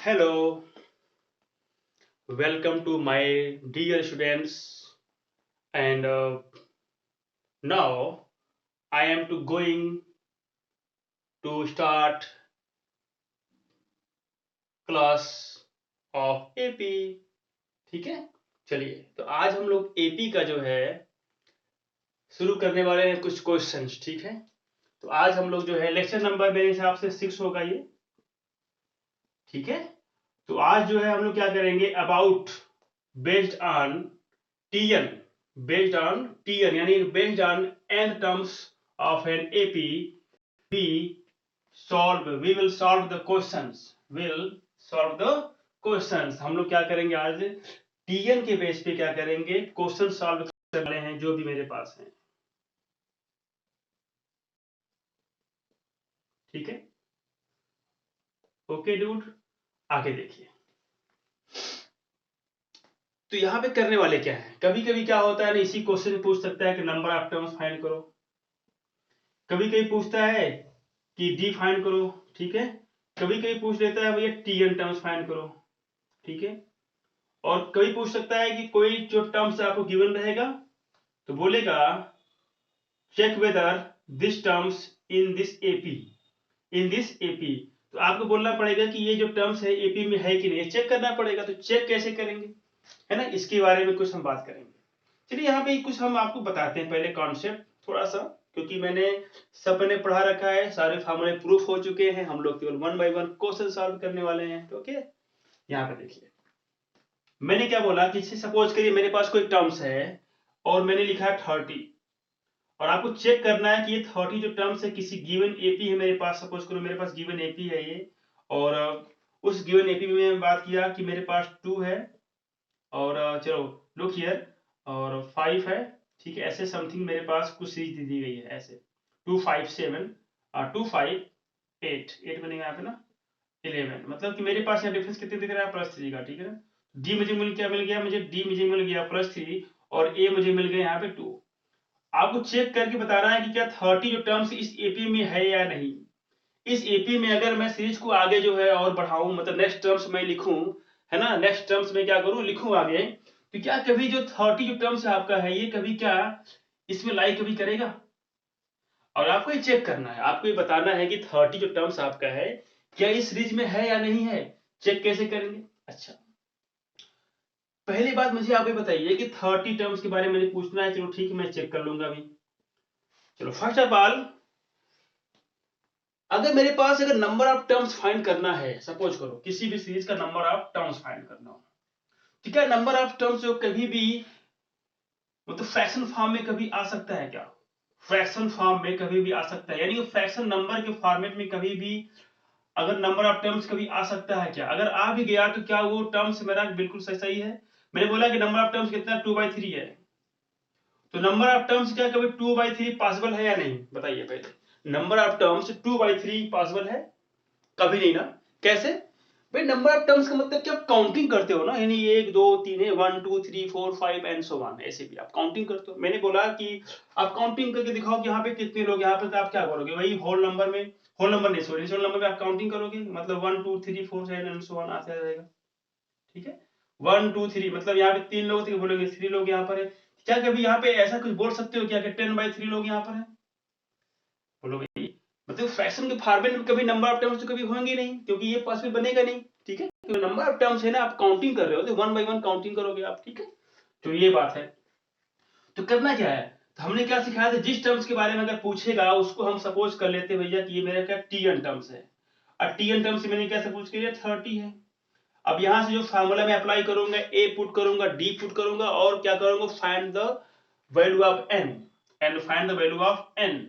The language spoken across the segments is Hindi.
Hello, welcome to my dear students. And now I am going to start class of AP. ठीक है, चलिए तो आज हम लोग AP का जो है शुरू करने वाले हैं कुछ क्वेश्चंस। ठीक है, तो आज हम लोग जो है लेक्चर नंबर मेरे हिसाब से 6 होगा ये। ठीक है, तो आज जो है हम लोग क्या करेंगे अबाउट बेस्ड ऑन TN, यानी based on n terms of an AP, we we will solve the questions। हम लोग क्या करेंगे आज TN के बेस पे क्या करेंगे, क्वेश्चन सॉल्व करने वाले हैं जो भी मेरे पास हैं। ठीक है, ओके डूड, आगे देखिए। तो यहाँ पे करने वाले क्या है, कभी कभी क्या होता है ना, इसी क्वेश्चन में पूछ सकता है कि नंबर ऑफ टर्म्स फाइंड करो, कभी कभी पूछता है कि डी फाइंड करो। ठीक है, कभी कभी पूछ लेता है भैया TN टर्म्स फाइंड करो। ठीक है, और कभी पूछ सकता है कि कोई जो टर्म्स आपको गिवन रहेगा तो बोलेगा check whether this terms in this AP. तो आपको बोलना पड़ेगा कि ये जो टर्म्स है एपी में है कि नहीं, चेक करना पड़ेगा। तो चेक कैसे करेंगे, है ना, इसके बारे में कुछ हम बात करेंगे। चलिए यहाँ पे कुछ हम आपको बताते हैं पहले कॉन्सेप्ट थोड़ा सा, क्योंकि मैंने पढ़ा रखा है, सारे फार्मूले प्रूफ हो चुके हैं, हम लोग केवल 1 बाय 1 क्वेश्चन सॉल्व करने वाले हैं। तो ओके, यहाँ पे देखिए मैंने क्या बोला कि सपोज करिए मेरे पास कोई टर्म्स है और मैंने लिखा है 30, और आपको चेक करना है कि ये 30 जो टर्म्स है किसी गिवन एपी है मेरे पास। सपोज करो मेरे पास गिवन एपी है ये, और उस गिवन एपी में मैंने बात किया कि मेरे पास 2 है और चलो लुक हियर और 5 है। ठीक है, ऐसे समथिंग मेरे पास कुछ सीरीज दी गई है ऐसे 2 5 7 2 5 8 बनेगा यहाँ पे ना 11। मतलब कि मेरे पास यहाँ डिफरेंस कितने दिख रहा है, +3 का। ठीक है ना, डी मुझे मिल गया +3 और ए मुझे मिल गया यहाँ पे 2। आपको चेक करके बताना है कि क्या 30 जो टर्म्स इस एपी में है या नहीं। इस एपी में अगर मैं सीरीज को आगे जो है और बढ़ाऊं, मतलब नेक्स्ट टर्म्स में लिखूं, है ना, नेक्स्ट टर्म्स में क्या करूं, लिखूं आगे, तो क्या कभी जो 30 जो टर्म्स आपका है ये कभी क्या इसमें लाई कभी करेगा। और आपको ये चेक करना है, आपको ये बताना है कि 30 जो टर्म्स आपका है क्या इस सीरीज में है या नहीं है। चेक कैसे करेंगे, अच्छा पहली बात मुझे आप ये बताइए कि 30 टर्म्स के बारे में मुझे पूछना है। चलो ठीक है, मैं चेक कर लूंगा अभी। चलो फर्स्ट ऑफ ऑल, अगर नंबर ऑफ टर्म्स फाइंड करना है, सपोज करो किसी भी सीरीज का नंबर ऑफ टर्म्स फाइंड करना हो, तो क्या नंबर ऑफ टर्म्स जो कभी भी मतलब फ्रैक्शन फॉर्म में कभी आ सकता है क्या, फ्रैक्शन फॉर्म में कभी भी आ सकता है, यानी कि फ्रैक्शन नंबर के फॉर्मेट में कभी भी अगर नंबर ऑफ टर्म्स कभी आ सकता है क्या। अगर आ भी गया तो क्या वो टर्म्स मेरा बिल्कुल सही है। मैंने बोला कि नंबर ऑफ टर्म्स कितना 2/3 है, तो नंबर ऑफ टर्म्स क्या कभी 2/3 पॉसिबल है या नहीं, बताइए पहले। नंबर ऑफ टर्म्स 2/3 पॉसिबल है, कभी नहीं ना। कैसे भाई, नंबर ऑफ टर्म्स का मतलब कि आप काउंटिंग करते हो ना, यानी 1 2 3 है, 1 2 3 4 5 एंड सो ऑन, ऐसे भी आप काउंटिंग करते हो। मैंने बोला कि आप काउंटिंग करके दिखाओ कि यहाँ पे कितने लोग यहाँ पे, तो आप क्या करोगे भाई, होल नंबर में, होल नंबर नहीं सॉरी रियल नंबर में आप काउंटिंग करोगे, मतलब 1 2 3 4 7 एंड सो ऑन आता जाएगा। ठीक है, 1 2 3 मतलब यहाँ पे 3 लोग थे, बोलोगे 3 लोग यहाँ पर है। क्या कभी यहाँ पे ऐसा कुछ बोल सकते हो क्या कि 10/3 लोग यहाँ पर है, बोलोगे मतलब फ्रैक्शन के फॉर्मेट में कभी नंबर ऑफ टर्म्स तो कभी होंगे नहीं, क्योंकि ये पॉसिबल बनेगा नहीं। ठीक है, तो नंबर ऑफ टर्म्स है ना, आप काउंटिंग कर रहे हो तो 1 बाय 1 काउंटिंग करोगे आप। ठीक है, तो ये बात है। तो करना क्या है, तो हमने क्या सिखाया था, जिस टर्म्स के बारे में अगर पूछेगा उसको हम सपोज कर लेते भैया कि ये मेरा क्या TN टर्म्स है, और TN टर्म्स से मैंने क्या सपोज किया 30 है। अब यहां से जो फार्मूला मैं अप्लाई करूंगा, ए पुट करूंगा, डी पुट करूंगा, और क्या करूंगा, find the value of n and find the value of n।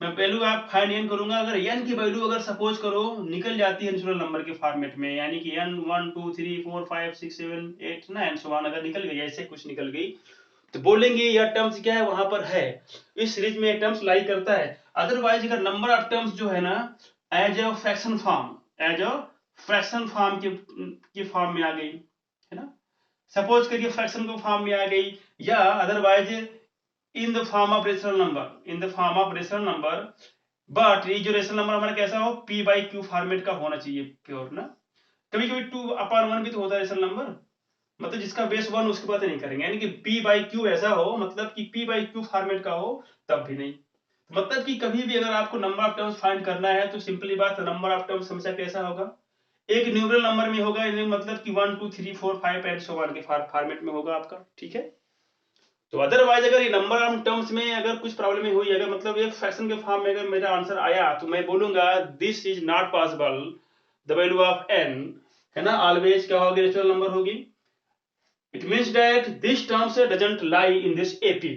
मैं वैल्यू आप फाइंड n करूंगा, अगर n की वैल्यू अगर सपोज करो निकल जाती है नेचुरल नंबर के फॉर्मेट में, यानी कि n 1 2 3 4 5 6 7 8 ना एंड सो ऑन, अगर निकल गई ऐसे कुछ निकल गई, तो बोलेंगे यह टर्म्स क्या है वहां पर है, इस सीरीज में टर्म्स लाई करता है। अदरवाइज अगर नंबर ऑफ टर्म्स जो है ना as a fraction form, as a fraction form की फॉर्म में आ गई, है ना, सपोज करिए फ्रैक्शन के फॉर्म में आ गई, या otherwise in the form of rational number, but ये जो रेशनल नंबर हमारा कैसा हो, P/Q फॉर्मेट का होना चाहिए प्योर ना। कभी कभी 2/1 भी तो होता है रेशनल नंबर, मतलब जिसका बेस 1 उसकी बात नहीं करेंगे, यानी कि p/q ऐसा हो, मतलब कि p/q फॉर्मेट का हो, तब भी नहीं। मतलब कि कभी भी अगर आपको नंबर ऑफ टर्म्स फाइंड करना है तो सिंपली बात है, नंबर ऑफ टर्म्स हमेशा कैसा होगा, एक न्यूमरल नंबर में होगा, यानी मतलब कि 1 2 3 4 5 एंड सो ऑन के फॉर्मेट में होगा आपका, ठीक है। तो अदरवाइज अगर ये नंबर ऑफ टर्म्स में अगर कुछ प्रॉब्लम हुई, अगर मतलब एक फ्रैक्शन के फॉर्म में अगर मेरा आंसर आया, तो मैं बोलूंगा this is not possible, the value of n, है ना, ऑलवेज क्या होगी, नेचुरल नंबर होगी। It means that this terms doesn't lie in this AP,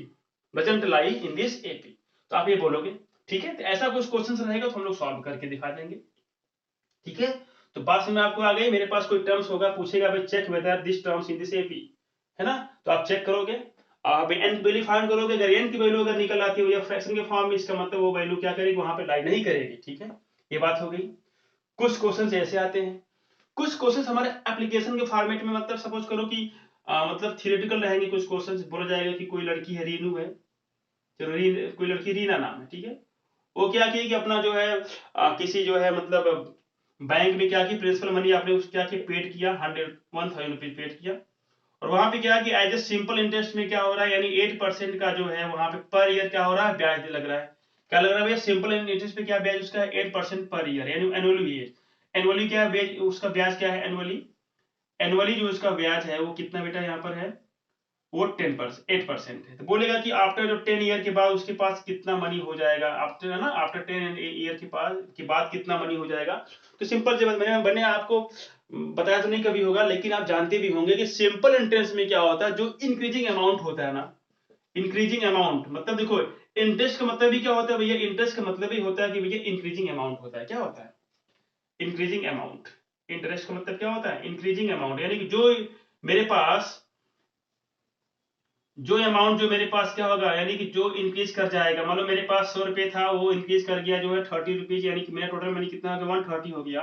doesn't lie in this AP, तो आप ये बोलोगे, ठीक है। तो ऐसा कुछ क्वेश्चन रहेगा तो हम लोग सॉल्व करके दिखा देंगे, ठीक है। तो बात समझ में आपको आ गई, मेरे पास कोई टर्म्स होगा, पूछेगा भाई check whether this terms in this AP, है ना, तो आप चेक करोगे, आप एन की वैल्यू फाइंड करोगे, अगर एन की वैल्यू अगर निकल आती है या फ्रैक्शन के फॉर्म में, इसका मतलब वो वैल्यू क्या करेगी, वहां पे लाई नहीं करेगी, ठीक है। ये बात हो गई। कुछ क्वेश्चन ऐसे आते हैं, कुछ क्वेश्चन हमारे एप्लीकेशन के फॉर्मेट में, मतलब सपोज करो कि मतलब थियोरेटिकल रहेंगे कुछ क्वेश्चन, बोला जाएगा कि कोई लड़की है, रीनू है, चलो कोई लड़की रीना नाम है, ठीक है। वो क्या की कि अपना जो है किसी जो है मतलब बैंक में क्या की प्रिंसिपल मनी आपने उस क्या की पेड किया, 1,000 रुपीज पेड किया, और वहां पे क्या कि एज ए सिंपल इंटरेस्ट में क्या हो रहा है, यानी 8% का जो है वहां पे पर ईयर क्या हो रहा है, ब्याज लग रहा है। क्या लग रहा है भैया, सिंपल इंटरेस्ट पे क्या ब्याज उसका है, 8% पर ईयर, यानी एनुअली। एनुअली क्या ब्याज, उसका ब्याज क्या है एनुअली, एनुअली जो उसका ब्याज है वो कितना बेटा यहाँ पर है, वो 8% है। तो बोलेगा कि आफ्टर जो 10 ईयर के बाद उसके पास कितना मनी हो जाएगा, आफ्टर है ना, आफ्टर 10 ईयर के बाद कितना मनी हो जाएगा। तो सिंपल से मैंने आपको बताया तो नहीं कभी होगा, लेकिन आप जानते भी होंगे कि सिंपल इंटरेस्ट में क्या होता है, जो इंक्रीजिंग अमाउंट होता है ना, इंक्रीजिंग अमाउंट, मतलब देखो इंटरेस्ट का मतलब भी क्या होता है भैया, इंटरेस्ट का मतलब ही होता है कि भैया इंक्रीजिंग अमाउंट होता है, क्या होता है, इंक्रीजिंग अमाउंट। इंटरेस्ट का मतलब क्या होता है, इंक्रीजिंग अमाउंट, यानी कि जो मेरे पास जो अमाउंट जो मेरे पास क्या होगा, यानी कि जो इंक्रीज कर जाएगा, मान लो मेरे पास 100 रुपए था, वो इंक्रीज कर गया जो है 30 रुपीज, यानी कि मेरा टोटल मनी कितना हो गया, 130 हो गया।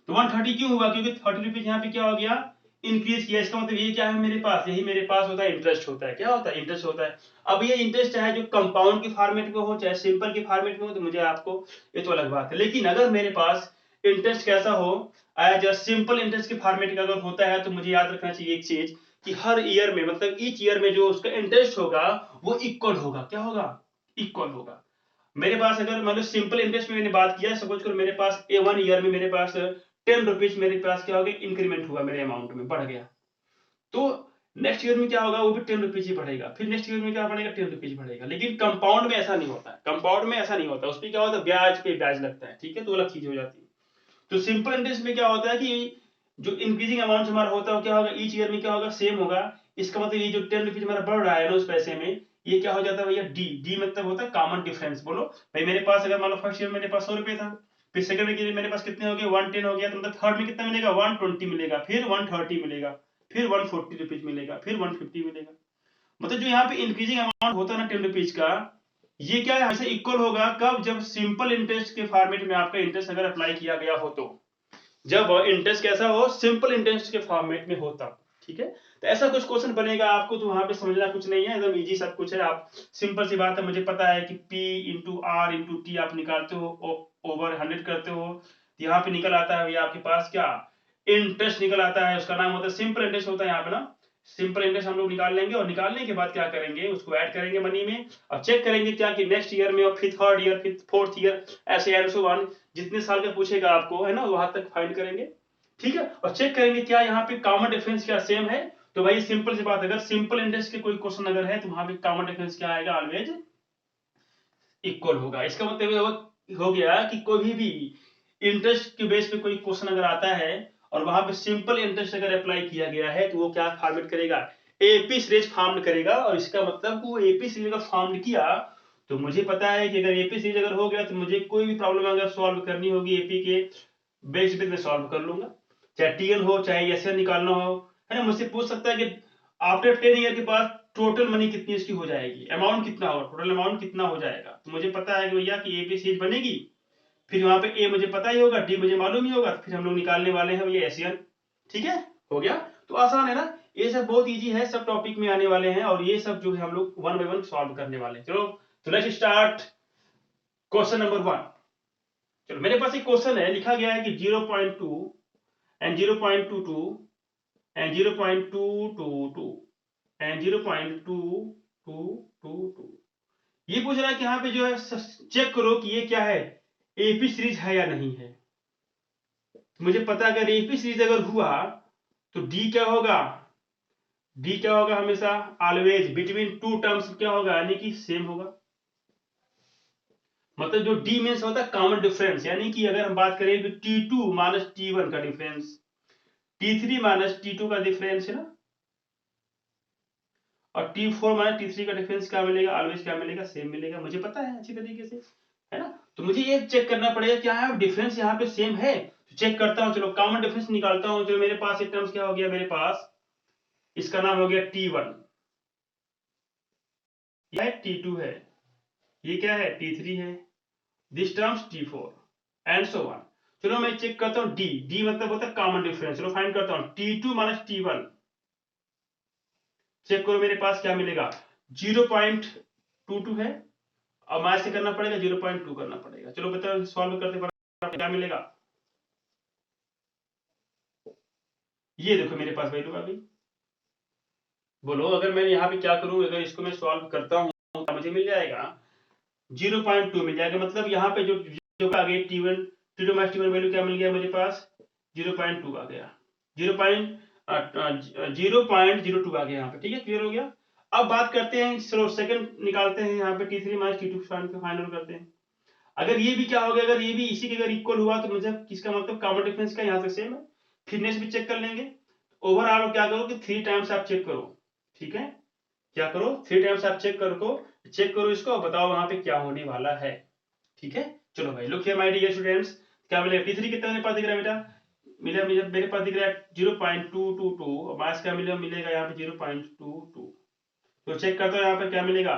तो 130 क्यों हुआ, क्योंकि 30 रुपीज यहाँ पे क्या हो गया, इंक्रीज किया। इसका मतलब ये क्या है मेरे पास, यही मेरे पास होता है इंटरेस्ट होता है, क्या होता है, इंटरेस्ट होता है। अब ये इंटरेस्ट चाहे जो कंपाउंड के फॉर्मेट में हो चाहे सिंपल के फॉर्मेट में हो, तो मुझे आपको ये तो अलग बात है, लेकिन अगर मेरे पास इंटरेस्ट कैसा हो, एज सिंपल इंटरेस्ट के फॉर्मेट का अगर होता है, तो मुझे याद रखना चाहिए एक चीज, कि हर ईयर में मतलब ईच ईयर में जो उसका इंटरेस्ट होगा वो इक्वल होगा, क्या होगा, इक्वल होगा। मेरे पास अगर मतलब सिंपल इंटरेस्ट में मैंने बात किया, सपोज करो मेरे पास A1 ईयर में मेरे पास 10 रुपीज मेरे पास क्या हो गया, इंक्रीमेंट हुआ, मेरे अमाउंट में बढ़ गया। तो नेक्स्ट ईयर में क्या होगा, वो भी 10 रुपीज ही बढ़ेगा, फिर नेक्स्ट ईयर में क्या बढ़ेगा, 10 रुपीज बढ़ेगा। लेकिन कंपाउंड में ऐसा नहीं होता, कंपाउंड में ऐसा नहीं होता, उसमें क्या होता है, ब्याज पे ब्याज लगता है, ठीक है, तो अलग चीज हो जाती है। तो सिंपल इंटरेस्ट में क्या होता है कि जो इंक्रीजिंग अमाउंट हमारा होता है वो क्या होगा, ईच ईयर में क्या होगा, सेम होगा। इसका मतलब ये जो 10 रुपीज हमारा बढ़ रहा है ना उस पैसे में, ये क्या हो जाता है भैया, डी, डी मतलब होता है कॉमन डिफरेंस। बोलो भाई, मेरे पास अगर मान लो फर्स्ट ईयर मेरे पास 100 रुपए था, फिर सेकंड में मेरे पास कितने हो गए, 110 हो गया, तो मतलब थर्ड में कितना मिलेगा, 120 मिलेगा, फिर 130 मिलेगा, फिर 140 रुपीज मिलेगा, फिर 150 मिलेगा। मतलब जो यहाँ पे इंक्रीजिंग अमाउंट होता है ना 10 रुपीज का, ये क्या है, हमेशा इक्वल होगा, कब, जब सिंपल इंटरेस्ट के फॉर्मेट में आपका इंटरेस्ट अगर अप्लाई किया गया हो, तो जब इंटरेस्ट कैसा हो, सिंपल इंटरेस्ट के फॉर्मेट में होता, ठीक है। तो ऐसा कुछ क्वेश्चन बनेगा आपको, तो वहां पे समझना कुछ नहीं है, एकदम इजी सब कुछ है। आप सिंपल सी बात है, मुझे पता है कि P into R into T आप निकालते हो, ओवर 100 करते हो, तो यहाँ पे निकल आता है भैया आपके पास क्या, इंटरेस्ट निकल आता है, उसका नाम होता है सिंपल इंटरेस्ट होता है यहाँ पे ना। सिंपल इंटरेस्ट हम लोग निकाल लेंगे, और निकालने के बाद क्या करेंगे, उसको ऐड करेंगे मनी में, और चेक करेंगे क्या कि नेक्स्ट ईयर में, और फिर थर्ड ईयर, फिर फोर्थ ईयर, ऐसे एंड सो ऑन, जितने साल का पूछेगा आपको, है ना, वहां तक फाइंड करेंगे, ठीक है। और चेक करेंगे क्या यहाँ पे कॉमन डिफरेंस क्या सेम है। तो भाई सिंपल सी बात, अगर सिंपल इंटरेस्ट के कोई क्वेश्चन अगर है, तो वहां पे कॉमन डिफरेंस क्या आएगा, ऑलवेज इक्वल होगा। इसका मतलब हो गया कि कोई भी इंटरेस्ट के बेस पे कोई क्वेश्चन अगर आता है, और वहां पे सिंपल इंटरेस्ट अगर अप्लाई किया गया है, तो वो क्या फॉर्मेट करेगा, एपी सीरीज फॉर्म करेगा। और इसका मतलब वो एपी सीरीज अगर फॉर्म किया, तो मुझे पता है कि अगर एपी सीरीज अगर हो गया, तो मुझे कोई भी प्रॉब्लम अगर सॉल्व करनी होगी एपी के बेस पे, मैं सॉल्व कर लूंगा, चाहे टीएन हो चाहे एसएन निकालना हो, है ना। मुझसे पूछ सकता है कि आफ्टर 10 ईयर के बाद टोटल मनी कितनी इसकी हो जाएगी, अमाउंट कितना होगा, टोटल अमाउंट कितना हो जाएगा। तो मुझे पता है कि भैया कि ए बी सीरीज बनेगी, फिर वहां पे ए मुझे पता ही होगा, डी मुझे मालूम ही होगा, फिर हम लोग निकालने वाले हैं भैया एशियन, ठीक है, हो गया। तो आसान है ना, ये सब बहुत इजी है, सब टॉपिक में आने वाले हैं, और ये सब जो है हम लोग 1 बाय 1 सॉल्व करने वाले हैं। चलो, तो लेट्स स्टार्ट क्वेश्चन नंबर 1। चलो, मेरे पास एक क्वेश्चन है, लिखा गया है कि 0.2 and 0.22 and 0.222 and 0.2222। ये पूछ रहा है कि यहाँ पे जो है चेक करो कि ये क्या है, एपी सीरीज है या नहीं है। तो मुझे पता है अगर एपी सीरीज अगर हुआ तो डी क्या होगा, डी क्या होगा, हमेशा ऑलवेज बिटवीन टू टर्म्स क्या होगा, यानी कि सेम होगा। मतलब जो डी मीन्स होता है कॉमन डिफरेंस, यानी कि अगर हम बात करें कि T2 माइनस T1 का डिफरेंस, T3 माइनस T2 का डिफरेंस है ना, और T4 माइनस T3 का डिफरेंस क्या मिलेगा, ऑलवेज क्या मिलेगा, सेम मिलेगा। मुझे पता है अच्छी तरीके से, है ना। तो मुझे ये चेक करना पड़ेगा क्या है डिफरेंस यहाँ पे सेम है, तो चेक करता हूँ। चलो कॉमन डिफरेंस निकालता हूँ। चलो मेरे पास एक टर्म्स क्या हो गया, मेरे पास इसका नाम हो गया T1, यह T2 है, ये क्या है T3 है, this terms T4 and so on. चलो मैं चेक करता हूँ डी, डी मतलब होता है कॉमन डिफरेंस। चलो फाइंड करता हूँ T2 माइनस T1, चेक करो मेरे पास क्या मिलेगा, 0.22 है, अब माइनस से करना पड़ेगा, 0.2 करना पड़ेगा। चलो बताओ सॉल्व करते क्या मिलेगा, ये देखो मेरे पास वैल्यू आ गई। बोलो अगर मैं यहाँ पे क्या करूं, अगर इसको मैं सॉल्व करता हूँ तो मुझे मिल जाएगा 0.2 मिल जाएगा। मतलब यहाँ पे जो जो आ गई T1 T2 minus T1 value क्या मिल गया मेरे पास, 0.2 आ गया, 0.02 आ गया यहाँ पे। ठीक है, क्लियर हो गया। अब बात करते हैं, चलो सेकंड निकालते हैं, यहाँ पे T3 माइनस T2 फाइनल करते हैं। अगर ये भी क्या हो गया, अगर ये भी इसी के अगर इक्वल हुआ तो मुझे किसका मतलब कॉमन डिफरेंस का यहाँ से सेम है, फिटनेस भी चेक कर लेंगे। ओवरऑल क्या करो कि 3 टाइम्स आप चेक करो। ठीक है, क्या करो 3 टाइम्स आप चेक करो इसको, बताओ वहां पे क्या होने वाला है। ठीक है, चलो भाई look here my dear students, क्या मिलेगा T3 कितना मेरे पास दिख रहा है बेटा, मिला मेरे पास दिख रहा है 0.222 और मास क्या मिलेगा यहाँ पे 0.22। तो चेक करता हूँ यहाँ पे क्या मिलेगा,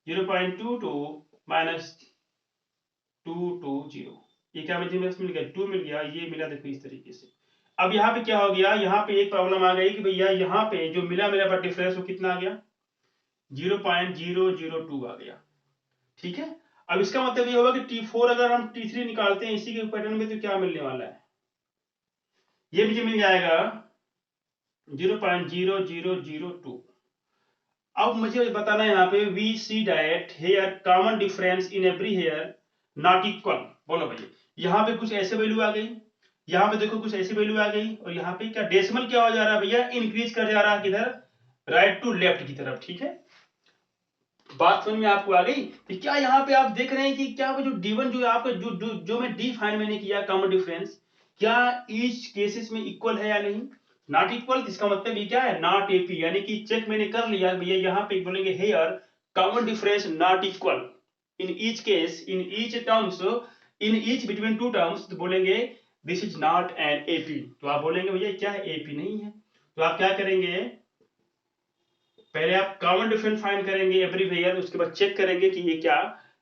0.22 माइनस 220, ये क्या मुझे मिल गया, 2 मिल गया, ये मिला देखो इस तरीके से। अब यहाँ पे क्या हो गया, यहाँ पे एक प्रॉब्लम आ गई कि भैया यहाँ पे जो मिला मेरा पास डिफरेंस वो कितना आ गया, 0.002 आ गया। ठीक है, अब इसका मतलब ये होगा कि T4 अगर हम T3 निकालते हैं इसी के पैटर्न में तो क्या मिलने वाला है, ये मुझे मिल जाएगा 0.0002। अब मुझे बताना है यहाँ पे we see direct here common difference in every here not equal. बोलो भाई, यहाँ पे कुछ ऐसे वैल्यू आ गई, यहाँ पे देखो कुछ ऐसी वैल्यू आ गई, और यहाँ पे क्या डेसिमल क्या हो जा रहा है भैया, इंक्रीज कर जा रहा है किधर, राइट टू लेफ्ट की तरफ। ठीक है, बात समझ में आपको आ गई। तो क्या यहाँ पे आप देख रहे हैं कि क्या वो जो D1 जो आपका जो मैं डी फाइन मैंने किया कॉमन डिफरेंस, क्या ईच केसेस में इक्वल है या नहीं, नॉट इक्वल, इसका मतलब ये क्या है, नॉट एपी, यानी कि चेक मैंने कर लिया भैया, यहाँ पे बोलेंगे here common difference not equal in each case, in each terms, in each between two terms, तो बोलेंगे this is not an AP. तो आप बोलेंगे भैया क्या है, एपी नहीं है। तो आप क्या करेंगे, पहले आप कॉमन डिफरेंस फाइंड करेंगे एवरीवेयर, उसके बाद चेक करेंगे कि ये क्या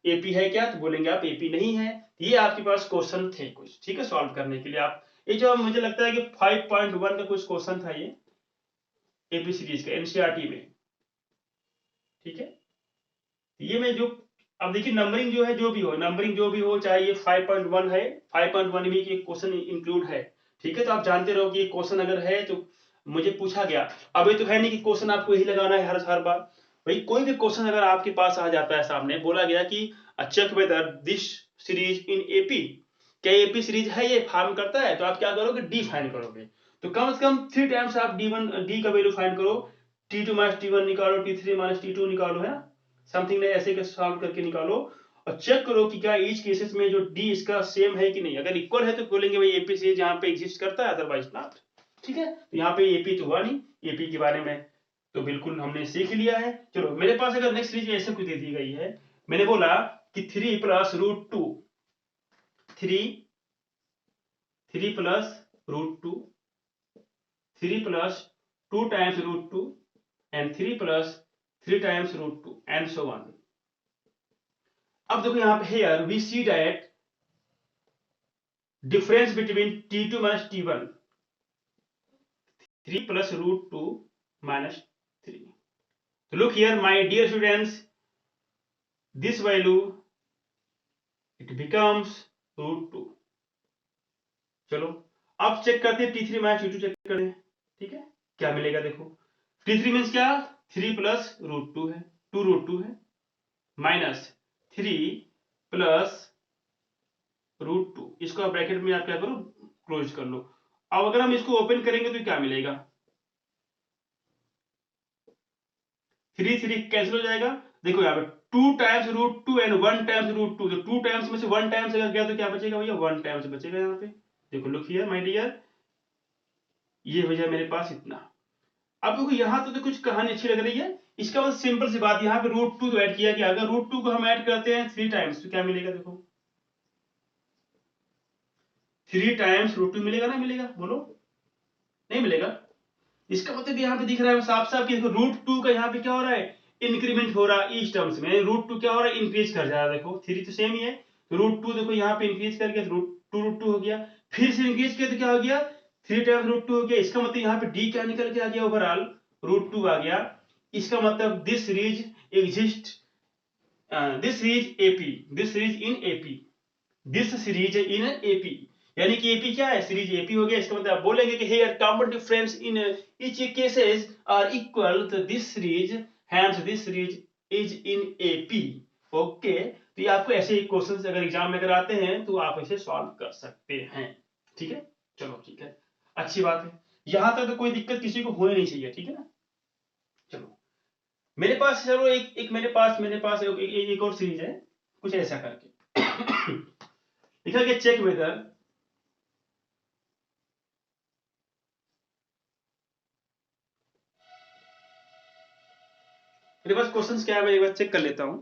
एपी है क्या, तो बोलेंगे आप एपी नहीं है। ये आपके पास क्वेश्चन थे कुछ, ठीक है, सॉल्व करने के लिए आप ये जो मुझे लगता है कि 5.1 का कुछ क्वेश्चन था ये एपी सीरीज का एनसीईआरटी में। ठीक है, ये मैं जो अब देखिए नंबरिंग जो है जो भी हो, नंबरिंग जो भी हो, चाहे ये 5.1 है, 5.1 में ये क्वेश्चन इंक्लूड है। ठीक है, तो आप जानते रहो कि ये क्वेश्चन अगर है तो मुझे पूछा गया, अब ये तो है नहीं कि क्वेश्चन आपको यही लगाना है हर बार। भाई कोई भी क्वेश्चन अगर आपके पास आ जाता है, सामने बोला गया कि check whether this series in AP, क्या एपी सीरीज है, ये फार्म करता है, तो आप क्या करोगे, डी फाइंड करोगे। तो कम से कम 3 टाइम्स आप डी का वैल्यू फाइंड करो, T2 माइनस T1 निकालो, T3 माइनस T2 निकालो, है ना, समथिंग नहीं ऐसे सॉल्व करके निकालो, और चेक करो कि क्या ईच केसेस में जो डी इसका सेम है कि नहीं। अगर इक्वल है तो बोलेंगे भाई एपी सीरीज यहाँ पे एग्जिस्ट करता है, अदरवाइज नॉट। ठीक है, तो यहाँ पे एपी तो हुआ नहीं, एपी के बारे में तो बिल्कुल हमने सीख लिया है। चलो मेरे पास अगर नेक्स्ट सीरीज ऐसे कुछ दे दी गई है, मैंने बोला कि 3 plus root two, 3 plus root two, 3 plus 2 times root two and 3 plus 3 times root two and so on. अब देखो यहाँ पे here we see that difference between T2 minus T1, 3 plus root 2 minus 3. So look here my dear students, this value it becomes root 2. चलो अब चेक करते हैं T3 माइनस T2 चेक करते हैं, ठीक है, क्या मिलेगा देखो। T3 मीन्स क्या, 3 प्लस रूट 2 है, 2 रूट 2 है, माइनस 3 प्लस रूट 2, इसको आप ब्रैकेट में आप क्या करो, क्लोज कर लो। अब अगर हम इसको ओपन करेंगे तो क्या मिलेगा, 3 3 कैंसिल हो जाएगा। देखो यहाँ पे 2 times root 2 and 1 times root 2, तो 2 टाइम्स में से 1 टाइम्स अगर गया तो क्या बचेगा भैया, 1 टाइम्स बचेगा यहाँ पे। देखो लुक हियर माय डियर, ये हो जाए मेरे पास इतना। अब देखो यहाँ तो कुछ कहानी अच्छी लग रही है, इसका मतलब सिंपल सी बात, यहाँ पे रूट 2 ऐड किया गया, अगर रूट 2 को हम ऐड करते हैं 3 टाइम्स तो क्या मिलेगा, देखो 3 टाइम्स रूट 2 मिलेगा ना, मिलेगा बोलो, नहीं मिलेगा। इसका मतलब यहाँ पे दिख रहा है साफ साफ कि रूट 2 का यहाँ पे क्या हो रहा है, इंक्रीमेंट हो रहा है इस टर्म्स में, रूट 2 क्या हो रहा है, इंक्रीज कर जा रहा है। देखो 3 तो सेम ही है, तो रूट 2 देखो यहाँ पे इंक्रीज कर गया, रूट 2 हो गया, फिर से इंक्रीज किया तो क्या हो गया, 3 टाइम्स रूट 2 हो गया। इसका मतलब यहाँ पे डी क्या निकल के आ गया, ओवरऑल रूट 2 आ गया। इसका मतलब this series exist, this series AP, this series in AP, this series in AP, यानी कि एपी क्या है, सीरीज एपी हो गया। इसका मतलब आप बोलेंगे कि here common difference in each cases are equal, तो this series hence this series is in AP. Okay, तो ये आपको ऐसे क्वेश्चंस अगर एग्जाम में अगर आते हैं तो आप इसे सॉल्व कर सकते हैं, ठीक है। चलो ठीक है, अच्छी बात है, यहां तक तो कोई दिक्कत किसी को होनी नहीं चाहिए, ठीक है ना। चलो मेरे पास, चलो एक मेरे पास एक और सीरीज है, कुछ ऐसा करके लिखा गया चेक वेदर, मेरे पास क्वेश्चंस क्या है मैं एक बार चेक कर लेता हूं।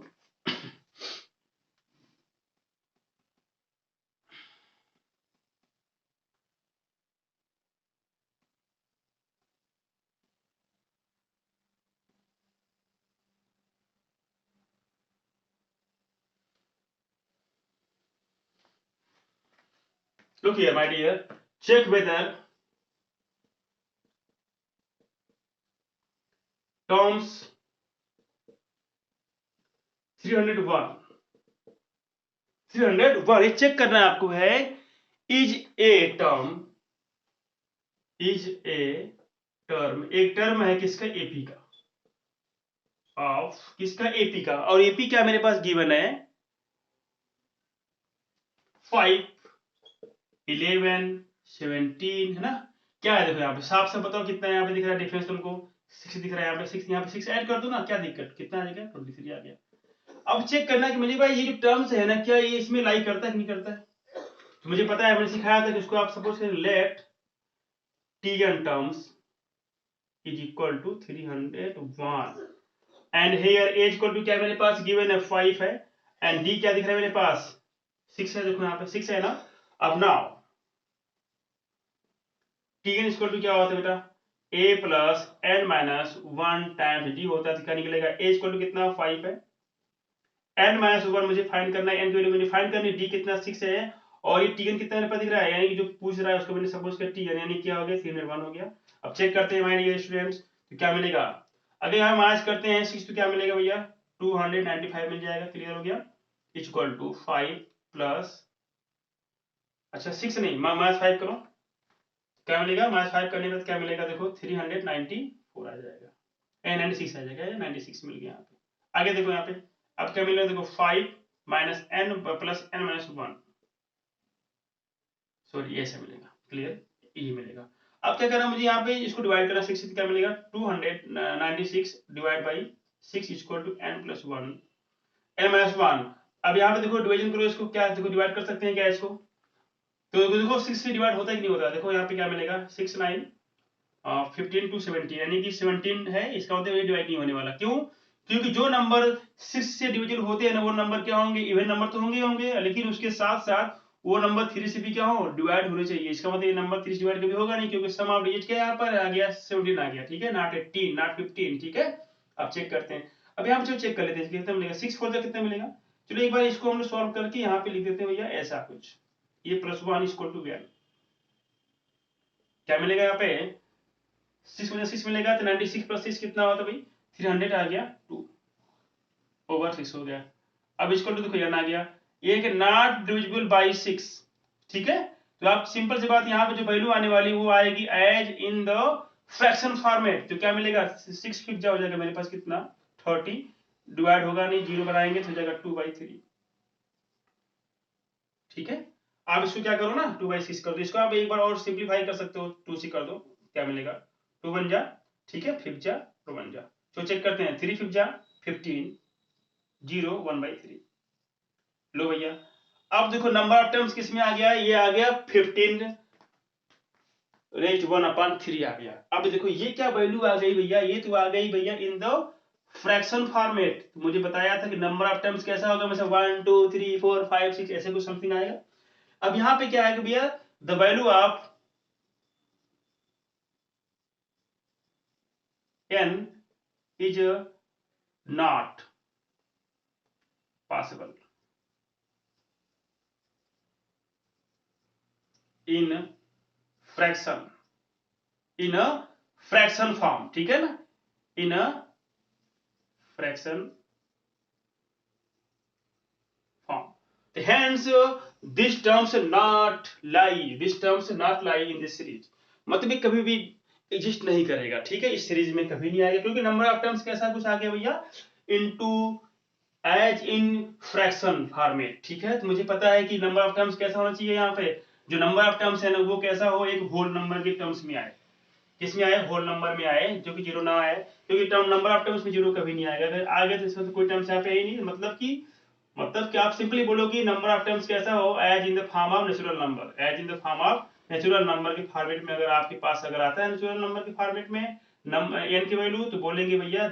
Look here, my dear. Check whether terms 301, 301 ये चेक करना है आपको है, is a term, is a term, एक टर्म है किसका, एपी का, ऑफ किसका, एपी का। और एपी क्या मेरे पास गिवन है, 5, 11, 17 है ना। क्या है देखो यहाँ पे साफ साफ बताओ कितना है, यहाँ पे दिख रहा है डिफरेंस तुमको, 6 दिख रहा है यहाँ पे, 6 यहाँ पे 6 ऐड कर दो ना, क्या दिक्कत, कितना आ जाएगा, 23 आ गया। अब चेक करना कि मुझे भाई ये जो टर्म्स है ना, क्या ये इसमें लाई करता है कि नहीं करता है। तो मुझे पता है, मैंने सिखाया था कि उसको आप सपोज करें, let Tn terms is equal to 301 and here as equal to क्या मेरे पास गिवन है, 5 है, एंड डी क्या दिख रहा है मेरे पास, 6 है, देखो यहाँ पे 6 है ना। अब नाउ Tn इक्वल टू क्या होता है बेटा, a plus n minus 1 times d होता है, तो क्या निकलेगा, a इक्वल टू कितना, 5 है, एन माइनस 1 मुझे फाइंड करना है, एन की वैल्यू मुझे फाइंड करनी है, डी कितना 6 है, और ये Tn कितना मेरे पास दिख रहा है, यानी कि जो पूछ रहा है उसको मैंने सपोज कर Tn यानी क्या हो गया, 301 हो गया। अब चेक करते हैं माय स्टूडेंट्स, तो क्या मिलेगा, अगर हम आज करते हैं 6 तो क्या मिलेगा भैया, 295 मिल जाएगा, क्लियर हो गया, इक्वल टू 5 प्लस, अच्छा 6 नहीं माइनस 5 करो, क्या मिलेगा, माइनस 5 करने के बाद क्या मिलेगा, देखो 394 आ जाएगा, 96 आ जाएगा, 96 मिल गया यहाँ पे। आगे देखो यहाँ पे, अब क्या मिलेगा, देखो 5 minus n plus n minus 1, sorry ऐसे मिलेगा, क्लियर, ये मिलेगा। अब क्या करना मुझे यहाँ पे, इसको डिवाइड करना 6 से, क्या मिलेगा, 296 divide by 6 equal to n plus 1 n minus 1। अब यहाँ पे देखो डिवीजन करो इसको, क्या देखो डिवाइड कर सकते हैं क्या इसको, तो देखो 6 से डिवाइड होता है कि नहीं होता, देखो यहाँ पे क्या मिलेगा, 6 9 15 टू 17, यानी कि 17 है, इसका मतलब ये डिवाइड नहीं होने वाला, क्यों, क्योंकि जो नंबर 6 से डिविजन होते हैं ना, वो नंबर क्या होंगे, इवन नंबर तो होंगे होंगे, लेकिन उसके साथ साथ वो नंबर 3 से भी क्या हो, डिवाइड होने चाहिए। इसका मतलब ये नंबर 3 से डिवाइड कभी होगा नहीं, क्योंकि सम ऑफ डिजिट क्या यहाँ पर आ गया, 17 आ गया, ठीक है, नॉट 18 नॉट 15, ठीक है। अब चेक करते हैं, अब यहाँ पे चेक कर लेते हैं कितना मिलेगा, 6 4 कितना मिलेगा। चलो एक बार इसको हम लोग सॉल्व करके यहाँ पे लिख देते हैं भैया ऐसा कुछ, ये प्लस 1 इक्वल टू क्या मिलेगा यहाँ पे, 6 में 6 मिलेगा, तो 96 प्लस 6 कितना हुआ था भाई, 300 आ गया, 2 ओवर 6 हो गया। अब इसको तो देखो यहाँ आ गया, ये कि नॉट डिविजिबल बाई 6, ठीक है, तो आप सिंपल सी बात, यहाँ पे जो वैल्यू आने वाली वो आएगी as in the fraction format. तो क्या मिलेगा, 6 फिफ्जा हो जाएगा मेरे पास कितना 30, डिवाइड होगा नहीं, 0 बनाएंगे तो हो जाएगा 2/3। ठीक है, आप इसको क्या करो ना 2/6 कर दो, इसको आप एक बार और सिंप्लीफाई कर सकते हो, 2 से कर दो, क्या मिलेगा 2 1 जा, ठीक है 5 जा 2 1 जा। तो चेक करते हैं, 3 5 जा 15, 0 1/3। लो भैया, अब देखो नंबर ऑफ टर्म्स किस में आ गया, ये आ गया 15 रेज्ड 1/3 आ गया। अब देखो ये क्या वैल्यू आ गई भैया, ये तो आ गई भैया इन द फ्रैक्शन फॉर्मेट। मुझे बताया था कि नंबर ऑफ टर्म्स कैसा होगा, मतलब 1 2 3 4 5 6 ऐसे कुछ समथिंग आएगा। अब यहाँ पे क्या आएगा भैया, the value of n is not possible in fraction, in a fraction form, ठीक है ना, in a fraction form, hence this terms not lie in this series, मतलब ये कभी भी एग्जिस्ट नहीं करेगा, ठीक है, इस सीरीज में कभी नहीं आएगा, क्योंकि नंबर ऑफ टर्म्स कैसा कुछ आ गया भैया into as in fraction format. ठीक है, तो मुझे पता है कि नंबर ऑफ टर्म्स कैसा होना चाहिए, यहाँ पे जो नंबर ऑफ टर्म्स है ना वो कैसा हो, एक होल नंबर के टर्म्स में आए, किसमें आए, होल नंबर में आए, जो कि 0 ना आए, क्योंकि टर्म नंबर ऑफ टर्म्स में 0 कभी नहीं आएगा, अगर आ गया तो इसमें तो कोई टर्म्स यहाँ पे है ही नहीं, मतलब कि आप सिंपली बोलो कि नंबर ऑफ टर्म्स कैसा हो, as in the form of natural number, as in the form of natural number के फॉर्मेट में अगर आपके पास अगर आता है नेचुरल नंबर के फॉर्मेट में n की वैल्यू, तो बोलेंगे भैया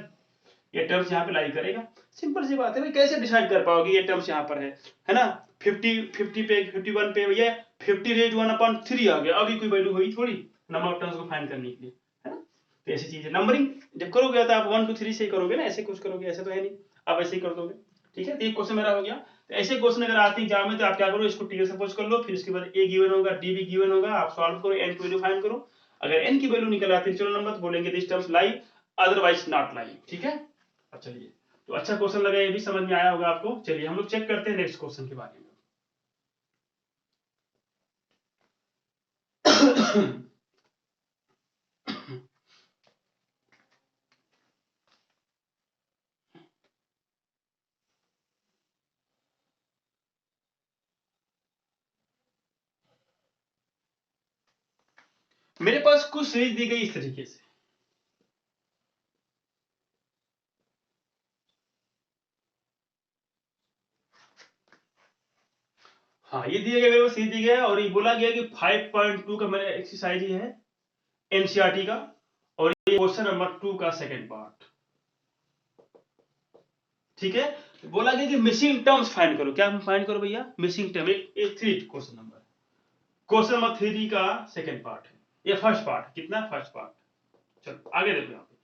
ये टर्म्स यहाँ पे लाई करेगा। सिंपल सी बात है भाई, कैसे डिसाइड कर पाओगे ये टर्म्स यहाँ पर है ना, 50 पे 51 पे भैया 50 रेज 1/3 आ गया, अभी कोई वैल्यू हुई थोड़ी नंबर ऑफ टर्म्स को फाइंड करने के लिए, है ना। तो ऐसी चीज है, नंबरिंग जब करोगे तो आप 1 2 3 से ही करोगे ना, ऐसे कुछ करोगे, ऐसे तो है नहीं, आप ऐसे ही कर दोगे। ठीक है, तो एक क्वेश्चन मेरा हो गया। तो ऐसे क्वेश्चन अगर आते एग्जाम में तो आप क्या करो, इसको टी सपोज कर लो, फिर इसके बाद ए गिवन होगा, डी भी गिवन होगा, आप सॉल्व करो, एन की वैल्यू फाइंड करो, अगर एन की वैल्यू निकल आती है नेचुरल नंबर तो बोलेंगे this terms lie, otherwise not lie. ठीक है, अब चलिए, तो अच्छा क्वेश्चन लगा, ये भी समझ में आया होगा आपको। चलिए हम लोग चेक करते हैं नेक्स्ट क्वेश्चन के बारे में। मेरे पास कुछ सीरीज दी गई इस तरीके से, हाँ ये दिया गया, मेरे पास सीरीज दी गया है, और ये बोला गया कि 5.2 का मेरा एक्सरसाइज है एनसीईआरटी का, और ये क्वेश्चन नंबर 2 का सेकंड पार्ट। ठीक है, बोला गया कि मिसिंग टर्म्स फाइंड करो, क्या फाइंड करो भैया, मिसिंग टर्म, एक 3 क्वेश्चन नंबर 3 का सेकंड पार्ट है, ये फर्स्ट पार्ट, कितना फर्स्ट पार्ट। चलो आगे देखो, यहाँ पे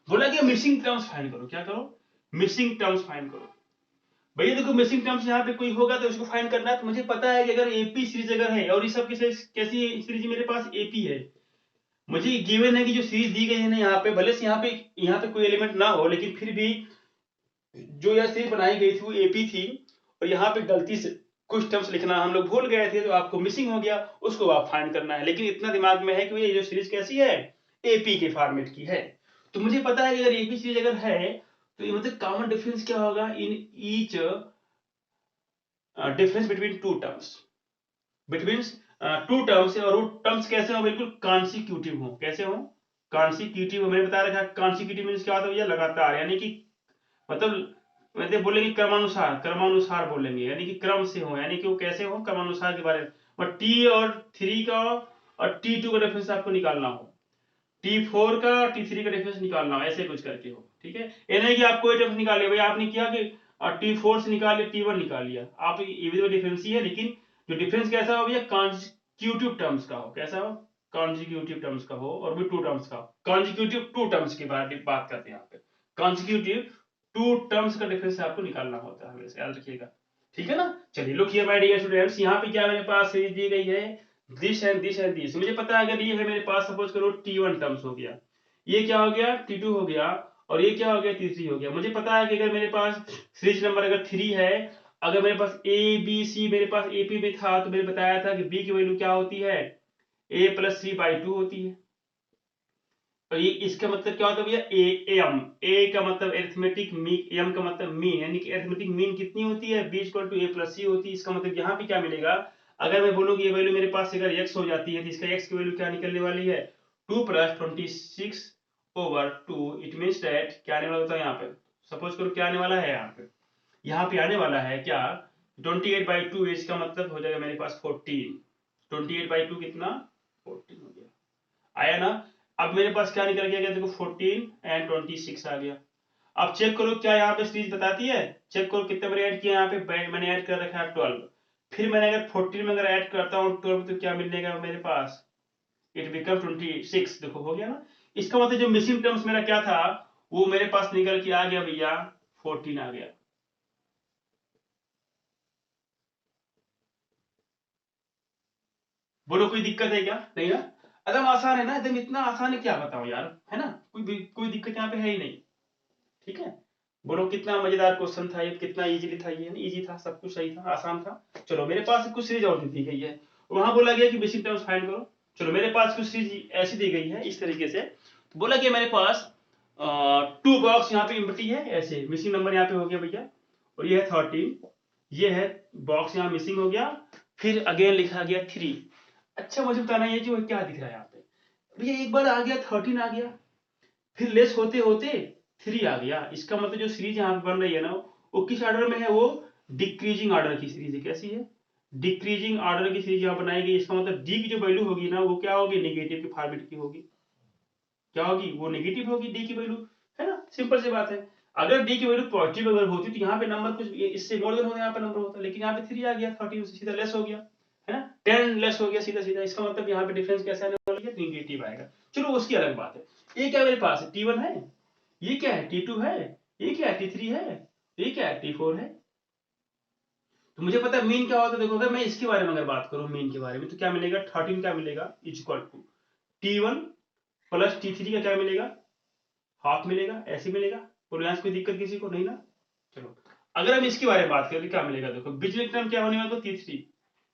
बोला गया मिसिंग टर्म्स फाइंड करो, क्या करो, मिसिंग टर्म्स फाइंड करो। भैया देखो मिसिंग टर्म्स यहाँ पे कोई होगा तो उसको फाइंड करना है, तो मुझे पता है कि अगर एपी सीरीज अगर है, और ये सब की कैसी सीरीज मेरे पास एपी है, मुझे गिवन है कि जो सीरीज दी गई है ना यहाँ पे, भले से यहाँ पे कोई एलिमेंट ना हो, लेकिन फिर भी जो यह सीरीज बनाई गई थी वो एपी थी, और यहाँ पे गलती से कुछ टर्म्स लिखना हम लोग भूल गए थे, तो आपको मिसिंग हो गया, उसको आप फाइंड करना है। लेकिन इतना दिमाग में है कि ये जो सीरीज कैसी है, एपी के फॉर्मेट की है, तो मुझे पता है कि अगर एपी सीरीज अगर है तो ये मतलब कॉमन डिफरेंस क्या होगा in each difference between two terms, between two terms, और वो टर्म्स कैसे हो, बिल्कुल कॉन्सिक्यूटिव हो, कैसे हो, कॉन्सिक्यूटिव हो। मैंने बता रखा है कॉन्सिक्यूटिव मींस क्या होता है भैया, लगातार, यानी कि मतलब बोलेंगे क्रमानुसार, क्रमानुसार बोलेंगे, यानी कि क्रम से हो, यानी कि वो कैसे हो, क्रमानुसार के बारे में। और टी और 3 का और T2 का डिफरेंस आपको निकालना हो, T4 का और T3 का डिफरेंस निकालना हो, ऐसे कुछ करके हो। ठीक है, ये नहीं कि आप कोई डिफरेंस निकाले, भाई आपने किया कि T4 से निकाल लिया, T1 निकाल लिया, आप ये भी तो डिफरेंस ही है, लेकिन जो डिफरेंस कैसा हो भैया, कॉन्जिक्यूटिव टर्म्स का हो, कैसा हो, कॉन्जिक्यूटिव टर्म्स का हो, और भी टू टर्म्स का, कॉन्जिक्यूटिव टू टर्म्स की बात करते हैं यहाँ पे, कॉन्जिक्यूटिव टू टर्म्स का डिफरेंस आपको निकालना होता है, वैसे याद रखिएगा। ठीक है ना, चलिए look here my dear students, यहाँ पे क्या मेरे पास सीरीज दी गई है, this and this and this. मुझे पता है अगर ये है मेरे पास, सपोज करो T1 टर्म्स हो गया, ये क्या हो गया T2 हो गया, और ये क्या हो गया T3 हो गया। मुझे पता है कि अगर मेरे पास सीरीज नंबर अगर 3 है, अगर मेरे पास ए बी सी मेरे पास एपी में था तो मैंने बताया था कि बी की वैल्यू क्या होती है, a प्लस सी बाई 2 होती है। तो ये इसका मतलब क्या होता है भैया, ए एम, ए का मतलब एरिथमेटिक मीन, एम का मतलब मीन, यानी कि एरिथमेटिक मीन कितनी होती है, B equal to A plus C होती है। इसका मतलब यहाँ पे क्या मिलेगा, अगर मैं बोलूँ कि ये वैल्यू मेरे पास अगर x हो जाती है तो इसका x की वैल्यू क्या निकलने वाली है, 2 प्लस 26/2। इट मीन्स दैट क्या आने वाला होता है यहाँ पे, सपोज करो क्या आने वाला है यहाँ पे आने वाला है क्या, 28/2, इसका मतलब हो जाएगा मेरे पास 14। 28/2 कितना, 14 हो गया, आया ना। अब मेरे पास क्या निकल गया, देखो 14 एंड 26 आ गया। अब चेक करो क्या यहाँ पे सीरीज बताती है, चेक करो कितने बार ऐड किया, यहाँ पे मैंने ऐड कर रखा है 12। फिर मैंने अगर 14 में अगर ऐड करता हूँ 12 तो क्या मिलेगा मेरे पास, इट बिकम 26। देखो हो गया ना। इसका मतलब जो मिसिंग टर्म्स मेरा क्या था वो मेरे पास निकल के आ गया भैया, 14 आ गया। बोलो कोई दिक्कत है क्या, नहीं ना। एकदम आसान है ना, एकदम इतना आसान है क्या बताओ यार, है ना, कोई दिक्कत यहाँ पे है ही नहीं। ठीक है, बोलो कितना मजेदार क्वेश्चन था ये, कितना इजीली था ये, इजी था, सब कुछ सही था, आसान था। चलो मेरे पास कुछ सीरीज और दी गई है, वहां बोला गया कि बेसिक टर्म्स फाइंड करो। चलो मेरे पास कुछ सीरीज ऐसी दी गई है इस तरीके से, तो बोला कि मेरे पास 2 बॉक्स यहाँ पे एम्प्टी है, ऐसे मिसिंग नंबर यहाँ पे हो गया भैया, और ये है 13, ये है बॉक्स यहाँ मिसिंग हो गया, फिर अगेन लिखा गया 3। अच्छा मुझे बताना ये जो क्या दिख रहा है यहाँ पे भैया, एक बार आ गया 13 आ गया, फिर लेस होते होते 3 आ गया। इसका मतलब जो सीरीज यहाँ पे बन रही है ना वो किस ऑर्डर में है, वो डिक्रीजिंग ऑर्डर की सीरीज है। कैसी है, डिक्रीजिंग ऑर्डर की सीरीज यहाँ बनाई गई। इसका मतलब डी की जो वैल्यू होगी ना वो क्या होगी, नेगेटिव के फॉर्मेट की होगी। क्या होगी, वो नेगेटिव होगी डी की वैल्यू, है ना, सिंपल सी बात है। अगर डी की वैल्यू पॉजिटिव अगर होती तो यहाँ पे नंबर कुछ इससे मोर देन होता, यहाँ पे नंबर होता, लेकिन यहाँ पे 3 आ गया, 13 से सीधा लेस हो गया, है ना, 10 लेस हो गया सीधा सीधा। इसका मतलब यहाँ पे डिफरेंस कैसे आने वाला है, नेगेटिव आएगा। चलो उसकी अलग बात है। ये क्या मेरे पास T1 है, ये क्या है T2 है, ये क्या है T3 है, ये क्या है T4 है। तो मुझे पता है मीन क्या होता है। देखो अगर मैं इसके बारे में अगर बात करूं मीन के बारे में तो क्या मिलेगा, 13 क्या मिलेगा, is equal to T1 plus T3 का क्या मिलेगा, हाफ मिलेगा, ऐसे मिलेगा। बोलो यहाँ से कोई दिक्कत किसी को नहीं ना। चलो अगर हम इसके बारे में बात करें तो क्या मिलेगा, देखो बिजली टर्म क्या होने वाला, T3,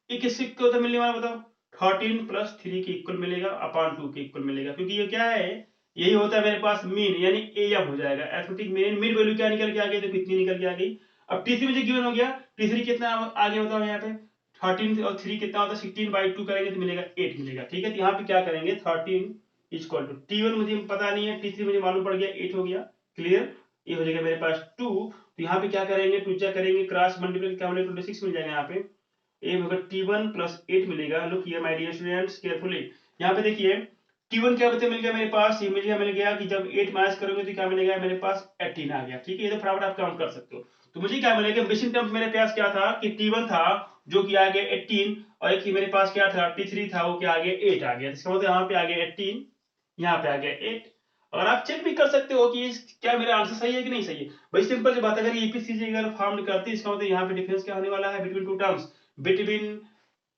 ये किससे होता मिलने वाला बताओ, 13 प्लस 3 के इक्वल मिलेगा, अपॉन 2 के इक्वल मिलेगा, क्योंकि ये क्या है, यही होता है मेरे पास मीन, यानी एम हो जाएगा, एथमेटिक मीन। मिड वैल्यू क्या निकल के आ गई, देखो इतनी निकल के आ गई। अब T3 मुझे गिवन हो गया, T3 कितना आ गया बताओ यहाँ पे, 13 और 3 कितना होता है, 16/2 करेंगे तो मिलेगा 8 मिलेगा। ठीक है, तो यहाँ पे क्या करेंगे, 13 इक्वल टू T1 मुझे पता नहीं है, T3 मुझे मालूम पड़ गया 8 हो गया, क्लियर। ये हो जाएगा मेरे पास 2, तो यहाँ पे क्या करेंगे, टू जा करेंगे, क्रॉस मल्टीप्लाई क्या मिलेगा, 26 मिल जाएगा यहाँ पे। ए होगा T1 प्लस 8 मिलेगा। Look here my dear students carefully, यहाँ पे देखिए T1 क्या बता मिल गया मेरे पास, ये मिल गया कि जब 8 माइनस करोगे तो क्या मिलेगा मेरे पास 18 आ गया। ठीक है, ये तो फटाफट आप काउंट कर सकते हो। तो मुझे क्या मिलेगा, मिसिंग टर्म्स मेरे पास क्या था कि T1 था जो कि आ गया 18, और एक ही मेरे पास क्या था T3 था वो क्या आ गया 8 आ गया। इसका मतलब यहाँ पे आ गया 18, यहाँ पे आ गया 8। और आप चेक भी कर सकते हो कि क्या मेरा आंसर सही है कि नहीं सही है। भाई सिंपल सी बात है, अगर ईपीसीजी अगर फॉर्म करती है इसका मतलब यहाँ पे डिफरेंस क्या होने वाला है between two terms, between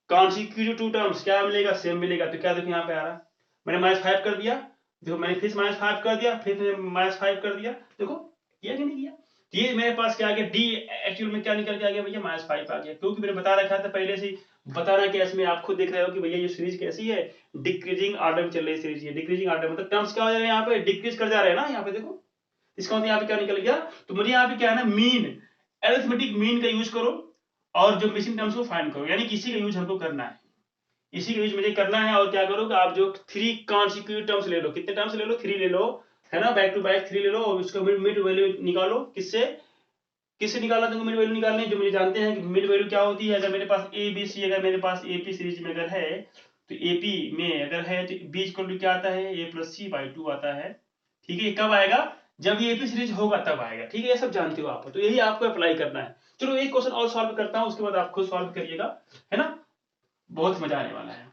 consecutive two terms क्या मिलेगा, सेम मिलेगा। तो क्या देखो यहाँ पे आ रहा, मैंने -5 कर दिया, देखो मैंने फिर -5 कर दिया, फिर -5 कर दिया, देखो किया कि नहीं किया। तो ये मेरे पास क्या आ गया, डी एक्चुअल में क्या निकल के आ गया भैया, -5 आ गया, क्योंकि मैंने बता रखा था पहले से ही। बताना क्या इसमें, आप खुद देख रहे हो कि भैया ये सीरीज कैसी है, डिक्रीजिंग ऑर्डर में चल रही सीरीज। ये डिक्रीजिंग ऑर्डर मतलब टर्म्स क्या हो जा रहे हैं यहाँ पे, डिक्रीज कर जा रहे हैं ना यहाँ पे, देखो इसका मतलब यहाँ पे क्या निकल गया। तो मुझे यहाँ पे क्या है ना, मीन, अरिथमेटिक मीन का यूज करो और जो मिसिंग टर्म्स को फाइंड करो, यानी किसी का यूज हमको करना है, इसी का यूज मुझे करना है। और क्या करो कि आप जो 3 कॉन्सिक्यूटिव टर्म्स ले लो, कितने टर्म्स ले लो, 3 ले लो, है ना, बैक टू बैक 3 ले लो, और उसका मिड वैल्यू निकालो, किससे किससे निकालना तुमको मिड वैल्यू निकालनी है, जो मुझे जानते हैं कि मिड वैल्यू क्या होती है। अगर मेरे पास ए बी सी, अगर मेरे पास एपी सीरीज में अगर है तो एपी में अगर है तो बी इक्वल टू क्या आता है, ए प्लस सी बाई 2 आता है। ठीक है, ये कब आएगा, जब ये एपी सीरीज होगा तब आएगा। ठीक है, ये सब जानते हो आप, तो यही आपको अप्लाई करना है। चलो एक क्वेश्चन और सॉल्व करता हूं, उसके बाद आप खुद सॉल्व करिएगा, है ना, बहुत मजा आने वाला है।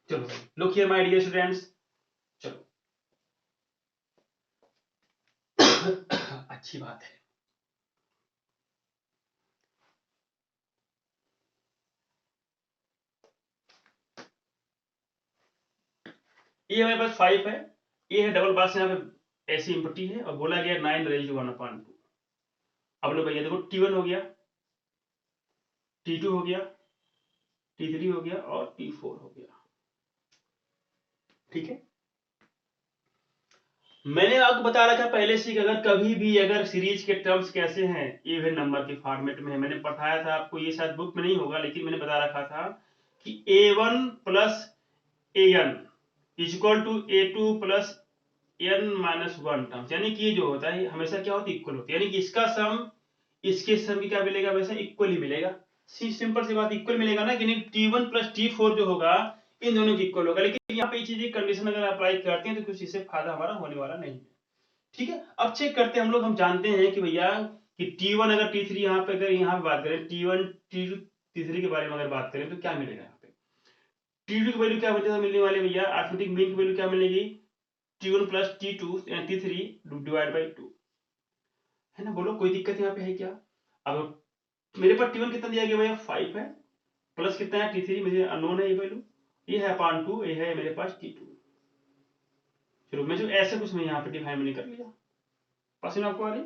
चलो look here my dear students, चलो अच्छी बात है। ये हमारे पास 5 है, ये है डबल बॉक्स यहाँ पे ऐसी एम्प्टी है, और बोला गया 9 रेज 1/2। अब लो भैया देखो T1 हो गया, T2 हो गया, T3 हो गया और T4 हो गया। ठीक है, मैंने आपको बता रखा पहले से कि अगर कभी भी अगर सीरीज के टर्म्स कैसे हैं इवन नंबर के फॉर्मेट में है, मैंने पढ़ाया था आपको, ये शायद बुक में नहीं होगा लेकिन मैंने बता रखा था कि A1 plus AN is equal to A2 plus N minus 1 terms, यानी कि ये जो होता है हमेशा क्या होता है, इक्वल होता है, यानी कि इसका सम इसके सम की क्या मिलेगा, वैसे इक्वल ही मिलेगा। सिंपल सी बात, इक्वल मिलेगा ना, कि T1 प्लस T4 जो होगा इन दोनों की इक्वल होगा, लेकिन यहाँ पे ये चीज कंडीशन अगर अप्लाई करते हैं तो कुछ इससे फायदा हमारा होने वाला नहीं है। ठीक है, अब चेक करते हैं हम लोग, हम जानते हैं कि भैया कि T1 अगर T3 यहाँ पे, अगर यहाँ पे बात करें T1 T2 T3 के बारे में अगर बात करें तो क्या मिलेगा, यहाँ पे T2 की वैल्यू क्या मिलने वाली है भैया, अर्थमेटिक मीन की वैल्यू क्या मिलेगी, T1 plus T2 T3 divide by 2, है ना। बोलो कोई दिक्कत यहाँ पे है क्या? अब मेरे पास T1 कितना दिया गया भैया 5 है, प्लस कितना है T3 मुझे अननोन है, ये वैल्यू ये है अपॉन 2, ये है मेरे पास T2। चलो मैं जो ऐसे कुछ मैं यहाँ पे डिफाइन मैंने कर लिया, पास में आपको आ रही।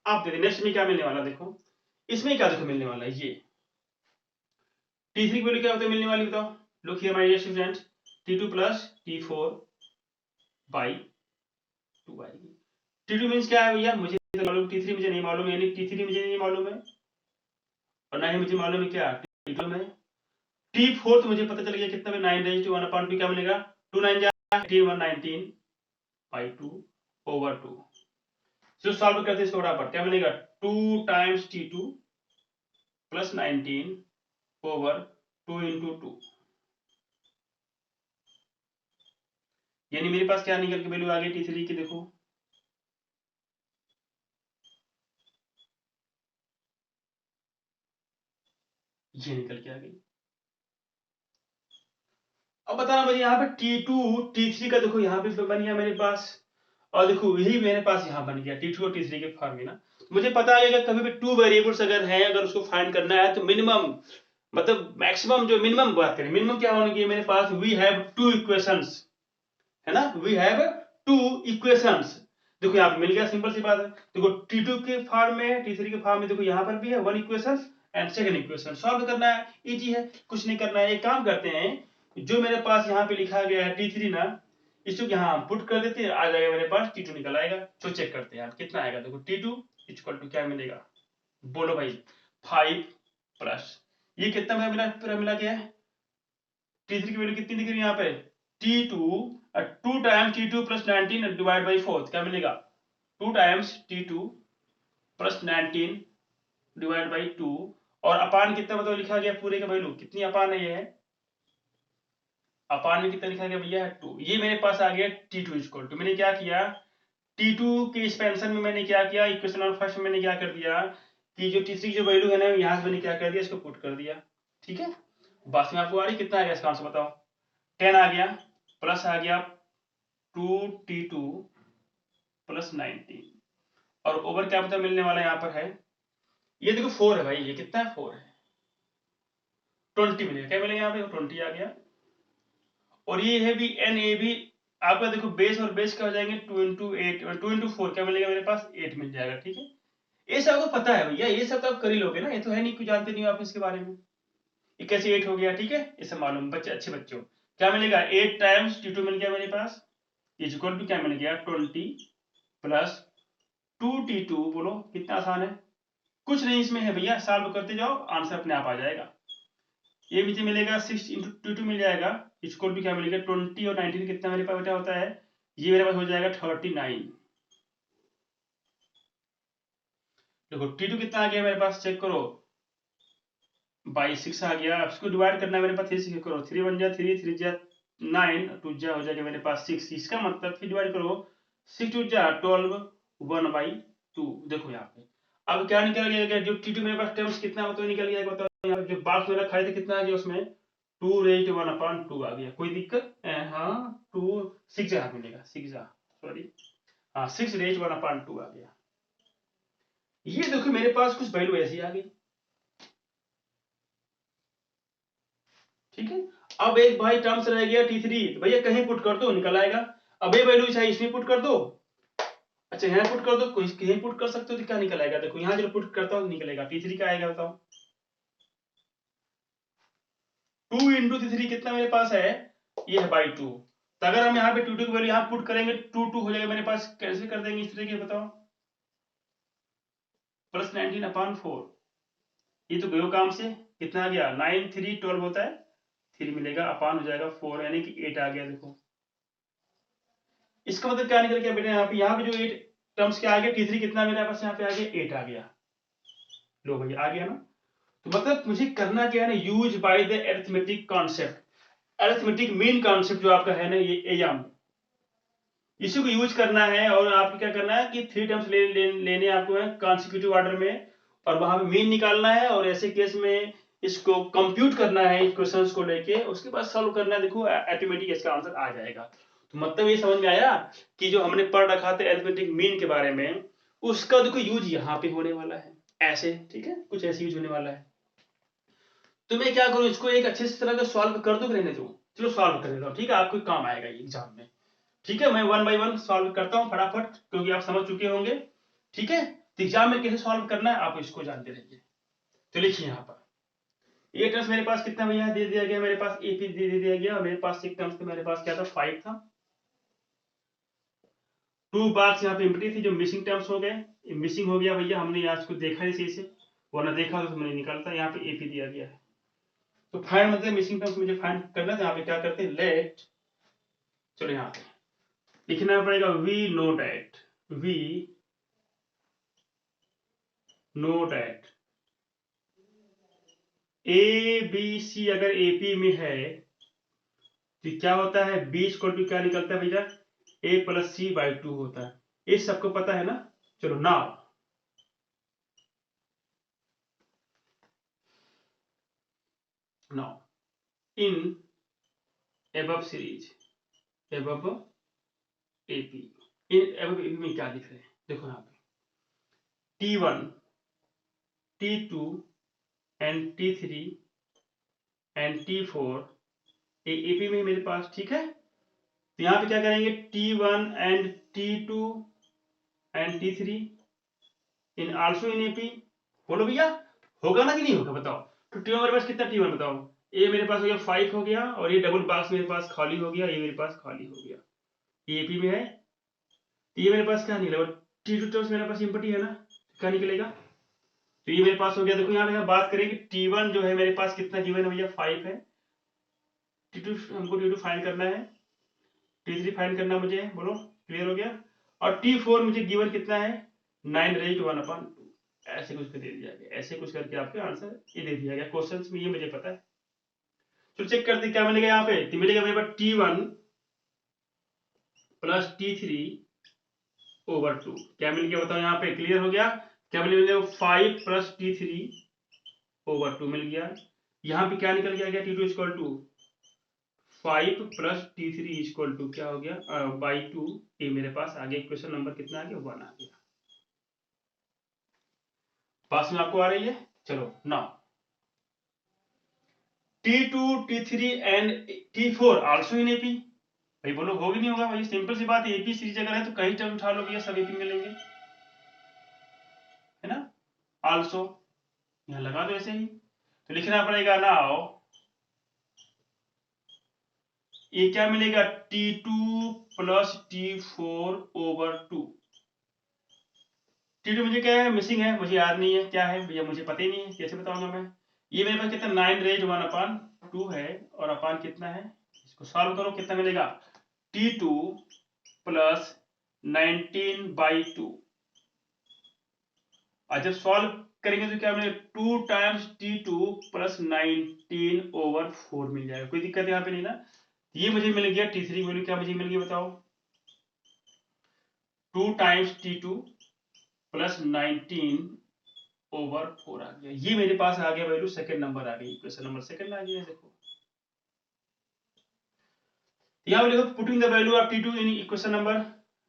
आप देखिए नेक्स्ट में क्या मिलने वाला, देखो इसमें क्या देखो मिलने वाला है, ये T3 की वैल्यू क्या होता है मिलने वाली, बताओ। Look here my dear student, T2 plus T4 by 2 आएगी। T2 मींस क्या है भैया, मुझे तो मालूम, T3 मुझे नहीं मालूम, यानी T3 मुझे नहीं मालूम है और ना ही मुझे मालूम है क्या T2 में। T4 तो मुझे पता चल गया कितना में 9 रेज़ टू 1 अपॉन 2 क्या मिलेगा, 2 9 जा 18 1 19 बाई 2 ओवर 2। जो सॉल्व करते हैं इसको बराबर क्या मिलेगा, 2 times T2 plus 19 over 2 into 2, यानी मेरे पास क्या निकल के वैल्यू आ गई T3 की, देखो ये निकल के आ गई। अब बताना मुझे यहाँ पे T2 T3 का देखो यहाँ पे बन गया मेरे पास, और देखो यही मेरे पास यहाँ बन गया T2 और T3 के फॉर्मूला। मुझे पता है कि कभी भी 2 वेरिएबल्स अगर हैं, अगर उसको फाइंड करना है तो मिनिमम मतलब मैक्सिमम जो मिनिमम बात करें, मिनिमम क्या होना चाहिए मेरे पास, वी हैव 2 इक्वेशंस, है ना, वी हैव 2 इक्वेशंस। देखो यहाँ पे मिल गया, सिंपल सी बात है। देखो T2 के फॉर्म में T3 के फॉर्म में देखो यहाँ पर भी है 1 equation and second equation, solve करना है, इजी है, कुछ नहीं करना है। एक काम करते हैं, जो मेरे पास यहाँ पे लिखा गया है T3 ना, इसको यहाँ पुट कर देते हैं, आ जाएगा मेरे पास T2 निकल आएगा। तो चेक करते हैं कितना आएगा, देखो T2 इक्वल टू क्या मिलेगा, बोलो भाई 5 प्लस ये कितना मिला, पूरा मिला गया है। T3 की वैल्यू कितनी दिख रही है यहाँ पे, T2 2 times T2 plus 19 divide by 4 क्या मिलेगा, 2 times T2 plus 19 divide by 2, और अपान कितना मतलब लिखा गया पूरे का वैल्यू कितनी अपान है, ये है अपान में कितना लिखा गया भैया 2। ये मेरे पास आ गया T2 इक्वल टू, मैंने क्या किया T2 के एक्सपेंशन में मैंने क्या किया, इक्वेशन नंबर फर्स्ट में मैंने क्या कर दिया कि जो T3 की जो वैल्यू है ना यहाँ से मैंने क्या कर दिया, इसको पुट कर दिया। ठीक है, बस में आपको आ रही कितना आ गया इसका आंसर बताओ, 10 आ गया, प्लस आ गया 2T2 प्लस 19, और ओवर क्या पता मिलने वाला यहाँ पर है, ये देखो 4 है भाई, ये कितना है 4 है, 20 मिलेगा, क्या मिलेगा यहाँ पे 20 आ गया। और ये है भी एन ए भी आपका, देखो बेस और बेस क्या हो जाएंगे 2 इंटू 8 और 2 इंटू 4 क्या मिलेगा मेरे पास 8 मिल जाएगा। ठीक है, ये सब आपको पता है भैया, ये सब तो आप कर ही लोगे ना, ये तो है नहीं कुछ जानते नहीं हो आप इसके बारे में, ये कैसे 8 हो गया। ठीक है, ये सब मालूम बच्चे, अच्छे बच्चों क्या मिलेगा 8 टाइम्स T2 मिल गया मेरे पास, इज इक्वल टू क्या मिल गया 20 प्लस 2T2, बोलो कितना आसान है, कुछ नहीं इसमें है भैया, सॉल्व करते जाओ आंसर अपने आप आ जाएगा। ये मुझे मिलेगा 6 इंटू 2 मिल जाएगा, इक्वल टू क्या मिलेगा 20 और 19 कितना मेरे पास बेटा होता है, ये मेरे पास हो जाएगा 39। देखो T2 कितना आ गया मेरे पास, चेक करो बाई 6 आ गया, अब इसको डिवाइड करना है मेरे पास 3 से करो, 3 1 जा 3 3 जा 9 2 जा हो जाएगा मेरे पास 6, इसका मतलब फिर डिवाइड करो 6 2 जा 12 1 बाई 2। देखो यहाँ पे अब क्या निकल गया, जो T2 मेरे पास टर्म्स कितना होता है निकल गया, बताओ यहाँ पे जो बाक्स में रखा है कितना आ गया उसमें 2 रेज़ टू 1 अपॉन 2 आ गया, कोई दिक्कत हाँ 2 6 यहाँ मिलेगा 6 सॉरी हाँ 6 रेज़ टू 1 अपॉन 2 आ गया। ये देखो मेरे पास कुछ वैल्यू ऐसी आ गई। ठीक है, अब एक भाई टर्म्स रह गया T3, तो भैया कहीं पुट कर दो निकल आएगा। अब ये वैल्यू चाहिए इसमें पुट कर दो, अच्छा यहाँ पुट कर दो, कोई कहीं पुट कर सकते हो तो क्या निकल आएगा, देखो यहाँ जो पुट करता हूँ निकलेगा T3 का आएगा, बताओ 2 इंटू T3 कितना मेरे पास है, ये है बाई 2। तो अगर हम यहाँ पे T2 की वैल्यू यहाँ पुट करेंगे 2 हो जाएगा मेरे पास, कैंसिल कर देंगे इस तरीके, बताओ प्लस 19/4, ये तो गयो काम से, कितना आ गया 9 3 12 होता है, 3 मिलेगा, अपान हो जाएगा 4, यानी कि 8 आ गया। देखो इसका मतलब क्या निकल गया बेटा, यहाँ पे जो 8 टर्म्स क्या आ गया, T3 कितना मेरे पास यहाँ पे आ गया 8 आ गया। लो भैया आ गया ना। तो मतलब मुझे करना क्या है ना, use by the arithmetic concept, arithmetic main concept जो आपका है ना ये एग्जाम, इसी को यूज करना है। और आपको क्या करना है कि 3 टर्म्स लेने आपको है कॉन्सिक्यूटिव ऑर्डर में, और वहां पे मीन निकालना है, और ऐसे केस में इसको कंप्यूट करना है इक्वेशंस को लेके, उसके बाद सॉल्व करना है। देखो ऑटोमेटिक इसका आंसर आ जाएगा। तो मतलब ये समझ में आया कि जो हमने पढ़ रखा था अरिथमेटिक मीन के बारे में, उसका देखो यूज यहाँ पे होने वाला है ऐसे, ठीक है, कुछ ऐसे यूज होने वाला है। तो मैं क्या करूं, इसको एक अच्छे से तरह का सॉल्व कर दूं कि रहने दूं? चलो सॉल्व कर देता हूं, ठीक है, आपको काम आएगा ये एग्जाम में। ठीक है, मैं 1 बाय 1 सॉल्व करता हूं फटाफट, क्योंकि आप समझ चुके होंगे। ठीक है, तो एग्जाम में कैसे सॉल्व करना है आप इसको जानते रहिए। तो लिखिए यहाँ पर, ये टर्म्स मेरे पास कितना भैया दे दिया गया, मेरे पास एपी दे दिया गया, और मेरे पास एक टर्म्स मेरे पास क्या था 5 था। 2 बार्स यहाँ पे एम्प्टी थी जो मिसिंग टर्म्स हो गए, मिसिंग हो गया भैया, हमने आज को देखा इसी से, वरना देखा तो मैंने निकलता। यहाँ पे एपी दिया गया है, तो फाइंड मतलब मिसिंग टर्म्स मुझे फाइंड करना था। यहाँ पे क्या करते हैं, लेट, चलो यहाँ पे लिखना पड़ेगा we know that, we know that A B C अगर एपी में है तो क्या होता है, बी इक्वल टू क्या निकलता है भैया, ए प्लस सी बाई 2 होता है। ये सबको पता है ना। चलो now now in above series, above AP, in above AP में क्या दिख रहे हैं, देखो यहाँ पे T1 T2 and T3 and T4 ये एपी में मेरे पास, ठीक है। तो यहाँ पे क्या करेंगे, T1 and T2 and T3 in also in AP, बोलो भैया होगा ना कि नहीं होगा, बताओ। तो T1 मेरे पास कितना, T1 बताओ, ये मेरे पास हो गया 5 हो गया, और ये डबल बॉक्स मेरे पास खाली हो गया, ये मेरे पास खाली हो गया, ये एपी में है। तो ये मेरे पास क्या निकलेगा, T2 टर्म्स मेरे पास एम्प्टी है ना, क्या निकलेगा। तो ये मेरे पास हो गया। देखो यहाँ पे हम बात करेंगे T1 जो है मेरे पास कितना गिवन है भैया 5 है, T2 हमको T2 फाइंड करना है, T3 फाइंड करना मुझे, बोलो क्लियर हो गया। और T4 मुझे गिवन कितना है 9 रेज टू 1/2, ऐसे कुछ कर दे दिया गया, ऐसे कुछ करके आपके आंसर ये दे दिया गया क्वेश्चंस में, ये मुझे पता है। चलो चेक करते क्या मिलेगा यहाँ पे, तो मिलेगा मेरे पास T1 प्लस T3 ओवर 2, क्या मिल गया बताओ, यहाँ पे क्लियर हो गया, क्या मिल गया 5 प्लस T3 ओवर 2 मिल गया। यहाँ पे क्या निकल गया T2 equal to 5 plus T3 equal to क्या हो गया बाई 2, ये मेरे पास आ गया, क्वेश्चन नंबर कितना आ गया 1 आ गया। पास में आपको आ रही है। चलो now T2 T3 and T4 also in AP, भाई बोलो होगी नहीं होगा भाई, सिंपल सी बात है, एपी सीरीज अगर है तो कहीं टर्म उठा लो भैया सब एपी मिलेंगे, है ना। आल्सो यहां लगा दो ऐसे ही, तो लिखना पड़ेगा नाउ ये क्या मिलेगा T2 plus T4 over 2। T2 मुझे क्या है मिसिंग है, मुझे याद नहीं है क्या है भैया, मुझे पता ही नहीं है, कैसे बताऊंगा मैं। ये मेरे पास कितना 9 रेज 1/2 है, और अपान कितना है, इसको सॉल्व करो कितना मिलेगा T2 प्लस 19/2, और जब सॉल्व करेंगे तो क्या मिलेगा 2 टाइम्स T2 प्लस 19 ओवर 4 मिल जाएगा, कोई दिक्कत यहाँ पे नहीं ना। ये मुझे मिल गया T3 वैल्यू क्या मुझे मिल गई बताओ, 2 टाइम्स T2 प्लस 19 ओवर 4 आ गया, ये मेरे पास आ गया वैल्यू, सेकंड नंबर आ गई, इक्वेशन नंबर सेकंड आ गया। देखो यहाँ पे लिखो putting the value of T2 in equation number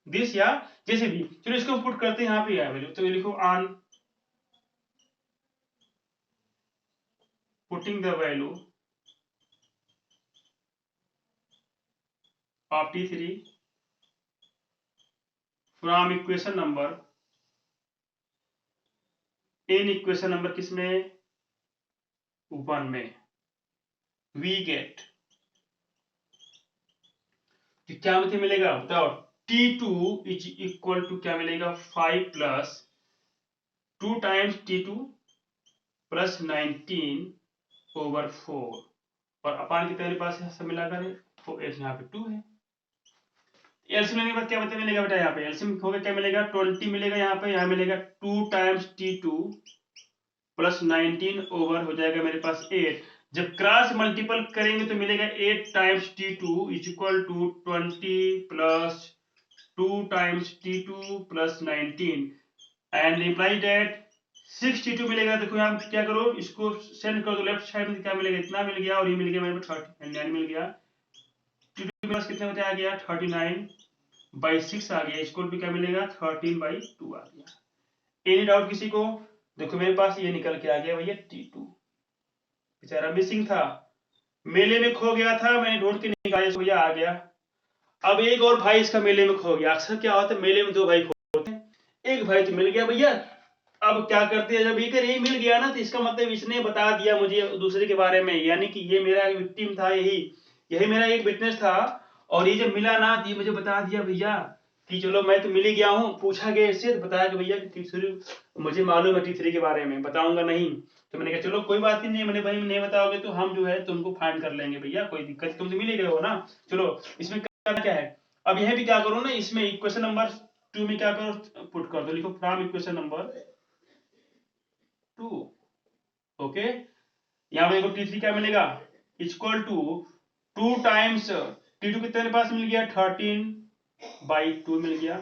this, या जैसे भी, चलो इसको पुट करते हैं, यहाँ पे वैल्यू, तो लिखो on putting the value of T3 from equation number in equation number किसमें 1 में, वी गेट, क्या मुझे मिलेगा बताओ, T2 इज इक्वल टू क्या मिलेगा 5 plus 2 times T2 plus 19 over 4, और अपान कितने मेरे पास है सब मिलाकर है, तो यहाँ पे 2 है। एलसीएम लेने के बाद क्या बता मिलेगा बेटा, यहाँ पे एलसीएम होगा क्या मिलेगा 20 मिलेगा, यहाँ पे यहाँ मिलेगा 2 टाइम्स T2 प्लस 19 ओवर हो जाएगा मेरे पास 8। जब क्रॉस मल्टीपल करेंगे तो मिलेगा 8 times T2 is equal to 20 plus 2 times T2 plus 19 and imply that 62 मिलेगा। देखो यहाँ क्या करो, इसको सेंड कर दो लेफ्ट साइड में, क्या मिलेगा इतना मिल गया, और ये मिल गया मेरे को 39 मिल गया। T2 प्लस कितने बचे आ गया 39/6 आ गया, इसको भी क्या मिलेगा 13/2 आ गया। एनी डाउट किसी को? देखो मेरे पास ये निकल के आ गया भैया T2, बेचारा मिसिंग था, मेले में खो गया था, मैंने ढूंढ के निकाला भैया आ गया। अब एक और भाई इसका मेले में खो गया, अक्सर क्या होता है मेले में दो भाई खोते हैं, एक भाई तो मिल गया भैया। अब क्या करते हैं, जब ये मिल गया ना तो इसका मतलब इसने बता दिया मुझे दूसरे के बारे में, यानी कि ये मेरा एक विक्टिम था, यही मेरा एक विटनेस था, और ये जब मिला ना तो ये मुझे बता दिया भैया कि चलो मैं तो मिल ही गया हूँ। पूछा गया इससे तो बताया कि भैया तीसरी मुझे मालूम है, तीसरी के बारे में बताऊंगा नहीं। तो मैंने कहा चलो कोई बात ही नहीं, मैंने भाई नहीं बताओगे तो हम जो है तुमको फाइंड कर लेंगे भैया, कोई दिक्कत, तुम तो मिल ही गए हो ना। चलो इसमें क्या है, अब यह भी क्या करो ना, इसमें इक्वेशन नंबर 2 में क्या करो पुट कर दो, लिखो फ्रॉम इक्वेशन नंबर 2। ओके, यहाँ पे देखो T3 क्या मिलेगा इक्वल टू 2 टाइम्स T2 कितने मेरे पास मिल गया 13/2 मिल गया,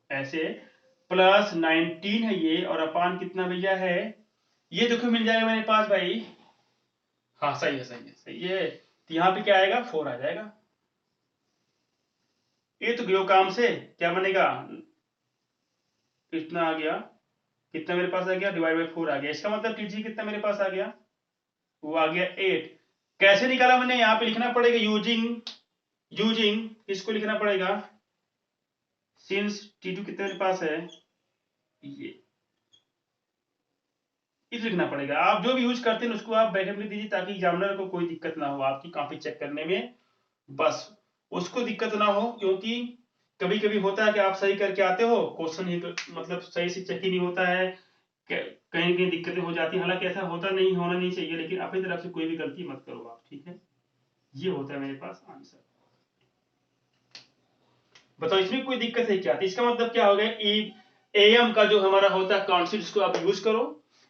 ऐसे प्लस 19 है ये, और अपान कितना भैया है ये, देखो मिल जाएगा मेरे पास भाई, हाँ सही है सही है सही है, तो यहाँ पे क्या आएगा 4 आ जाएगा। ये तो गयो काम से, क्या बनेगा इतना आ गया, कितना मेरे पास आ गया /4 आ गया, इसका मतलब T3 कितना मेरे पास आ गया, वो आ गया 8। कैसे निकाला मैंने, यहाँ पे लिखना पड़ेगा यूजिंग इसको लिखना पड़ेगा, सिंस T2 कितने मेरे पास है ये, इस लिखना पड़ेगा। आप जो भी यूज करते हैं उसको आप ब्रैकेट में दीजिए ताकि एग्जामिनर को कोई दिक्कत ना हो आपकी कॉपी चेक करने में, बस उसको दिक्कत ना हो, क्योंकि कभी कभी होता है कि आप सही करके आते हो क्वेश्चन ही मतलब सही से चेक ही नहीं होता है, कहीं कहीं दिक्कतें हो जाती है, हालांकि ऐसा होता नहीं, होना नहीं चाहिए, लेकिन अपनी तरफ से कोई भी गलती मत करो आप, ठीक है। ये होता है मेरे पास आंसर। बताओ इसमें कोई दिक्कत है क्या, तो इसका मतलब क्या हो गया एम का जो हमारा होता है कॉन्सेप्ट, इसको आप यूज करो,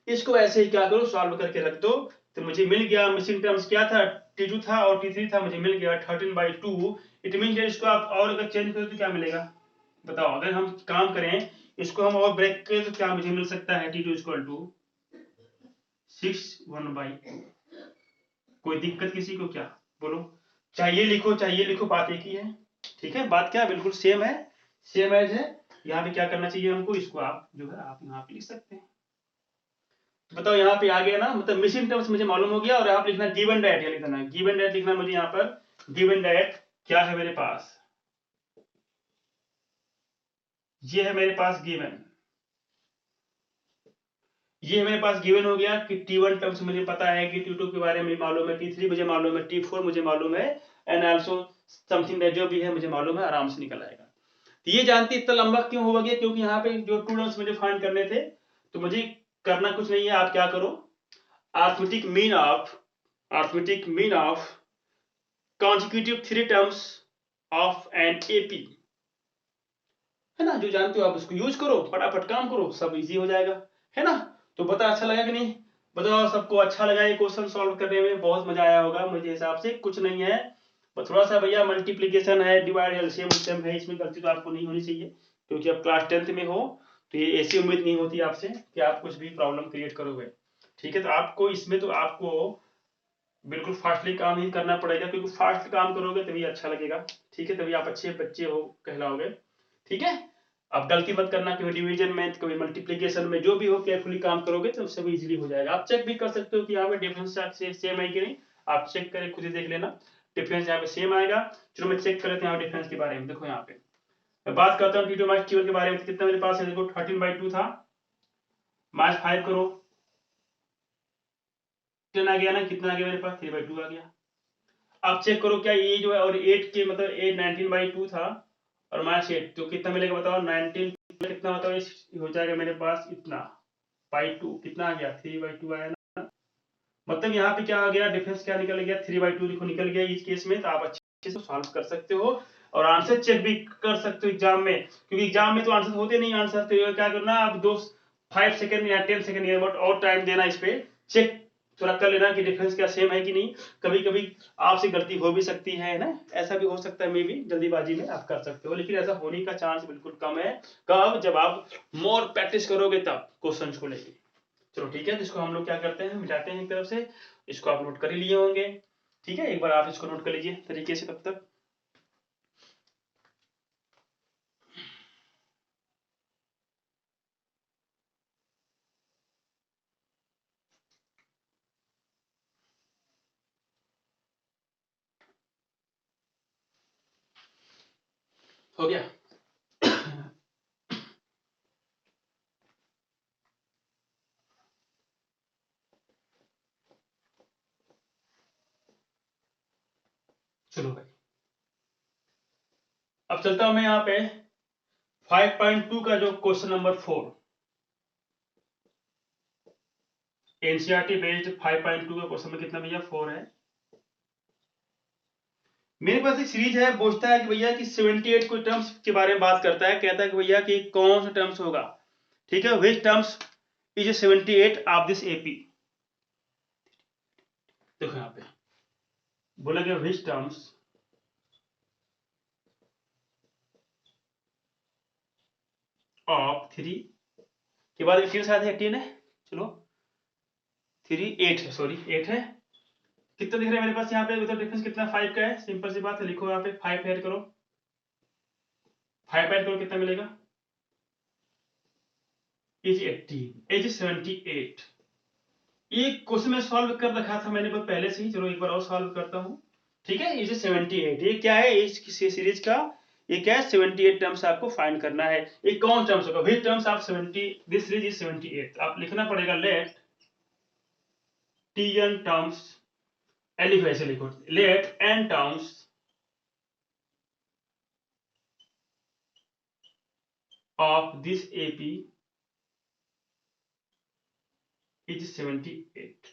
इसको ऐसे ही क्या करो सॉल्व करके रख दो, तो मुझे मिल गया मिसिंग टर्म्स क्या था T2 था और T3 था, मुझे मिल गया 13/2। इट मीन इसको आप और अगर चेंज करो तो क्या मिलेगा बताओ, अगर हम काम करें इसको हम और ब्रेक करें तो क्या मुझे मिल सकता है T2 इक्वल टू 6/1/2। कोई दिक्कत किसी को क्या, बोलो, चाहिए लिखो बात एक ही है, ठीक है, बात क्या बिल्कुल सेम है, सेम एज है। यहाँ पे क्या करना चाहिए हमको, इसको आप जो है आप यहाँ पे लिख सकते हैं। तो बताओ यहाँ पे आ गया ना, मतलब मिसिंग टर्म्स मुझे मालूम हो गया, और आप लिखना गिवन डेट, यहाँ लिखना गिवन डेट लिखना मुझे यहाँ पर गिवन डेट क्या है मेरे पास, ये है मेरे पास गिवन, ये मेरे पास गिवन हो गया कि T1 टर्म्स मुझे पता है कि T2 के बारे में मालूम है, T3 मुझे मालूम है, T4 मुझे मालूम है, एंड आल्सो समथिंग दैट जो भी है मुझे मालूम है, आराम से निकल आएगा। तो ये जानते इतना लंबा क्यों हो गया, क्योंकि यहाँ पे जो 2 टर्म्स मुझे फाइंड करने थे, तो मुझे करना कुछ नहीं है, आप क्या करो arithmetic mean of consecutive 3 terms of an AP, है ना, जो जानते हो आप उसको यूज करो, फटाफट काम करो, सब इजी हो जाएगा, है ना। तो बता अच्छा लगा कि नहीं, बताओ सबको अच्छा लगा ये क्वेश्चन सॉल्व करने में, बहुत मजा आया होगा मुझे हिसाब से, कुछ नहीं है बस थोड़ा सा भैया मल्टीप्लीकेशन है, डिवाइड एलसीएम है, इसमें गलती तो आपको नहीं होनी चाहिए, क्योंकि आप क्लास 10th में हो, तो ये ऐसी उम्मीद नहीं होती आपसे कि आप कुछ भी प्रॉब्लम क्रिएट करोगे, ठीक है। तो आपको इसमें तो आपको बिल्कुल फास्टली काम ही करना पड़ेगा, क्योंकि फास्ट काम करोगे तभी अच्छा लगेगा, ठीक है, तभी आप अच्छे बच्चे हो कहलाओगे, ठीक है। आप गलती मत करना, कभी डिवीजन में कभी मल्टीप्लिकेशन में, जो भी हो केयरफुली काम करोगे तो सब इजीली हो जाएगा। आप चेक भी कर सकते हो कि यहाँ पे डिफरेंस सेम है कि नहीं, आप चेक करके खुद ही देख लेना, डिफरेंस यहाँ पे सेम आएगा। चलो मैं चेक कर लेते हैं डिफरेंस के बारे में। देखो यहाँ पे मैं बात करता हूँ T2 माइनस T1 के बारे में, कितना मेरे पास है, देखो 13/2 था, माइनस 5 करो, 10 आ गया ना, कितना आ गया मेरे पास 3/2 आ गया। आप चेक करो क्या ये जो है, और 8 के मतलब 8 19/2 था और -8 तो कितना मिलेगा बताओ। 19 कितना बताओ, हो जाएगा मेरे पास इतना /2 कितना आ गया 3/2 आया ना। मतलब यहाँ पे क्या आ गया, डिफरेंस क्या निकल गया 3/2 देखो निकल गया इस केस में। तो आप अच्छे से सॉल्व कर सकते हो और आंसर चेक भी कर सकते हो एग्जाम में, क्योंकि एग्जाम में तो आंसर होते नहीं। आंसर तो क्या करना आप 5 सेकंड या 10 सेकंड या और टाइम देना इस पे, चेक थोड़ा कर लेना कि डिफरेंस क्या सेम है कि नहीं। कभी कभी आपसे गलती हो भी सकती है ना, ऐसा भी हो सकता है, मे बी जल्दीबाजी में आप कर सकते हो, लेकिन ऐसा होने का चांस बिल्कुल कम है। कब, जब आप मोर प्रैक्टिस करोगे तब क्वेश्चंस को लेके। चलो ठीक है, तो इसको हम लोग क्या करते हैं, मिटाते हैं एक तरफ से। इसको आप नोट कर ही लिए होंगे, ठीक है, एक बार आप इसको नोट कर लीजिए तरीके से तब तक। हो गया। चलो भाई, अब चलता हूं मैं यहाँ पे 5.2 का जो क्वेश्चन नंबर 4, एनसीईआरटी बेस्ड 5.2 का क्वेश्चन में कितना भैया 4 है। मेरे पास एक सीरीज है, पूछता है कि भैया कि 78 कोई टर्म्स के बारे में बात करता है, कहता है कि भैया कि कौन सा टर्म्स होगा, ठीक है, which terms is 78 of this AP. देखो यहाँ पे बोला गया विच टर्म्स ऑफ 3 के बाद 18 शायद है, 18 है, चलो 3 8 है, सॉरी 8 है। कितना दिख रहा है मेरे पास यहाँ पे, मतलब डिफरेंस कितना 5 का है। सिंपल सी बात है, लिखो यहाँ पे 5 ऐड करो, 5 ऐड करो कितना मिलेगा, एज 18 एज 78। ये क्वेश्चन में सॉल्व कर रखा था मैंने बहुत पहले से ही, चलो एक बार और सॉल्व करता हूँ, ठीक है। एज 78 ये क्या है, इस सीरीज का ये क्या है, 78 टर्म्स आपको फाइंड करना है। ये कौन टर्म्स होगा, which terms of 70 this series is 78। आप लिखना पड़ेगा लेट tn टर्म्स, लिखो ऐसे लिखो, लेट n टर्म्स of this AP is 78।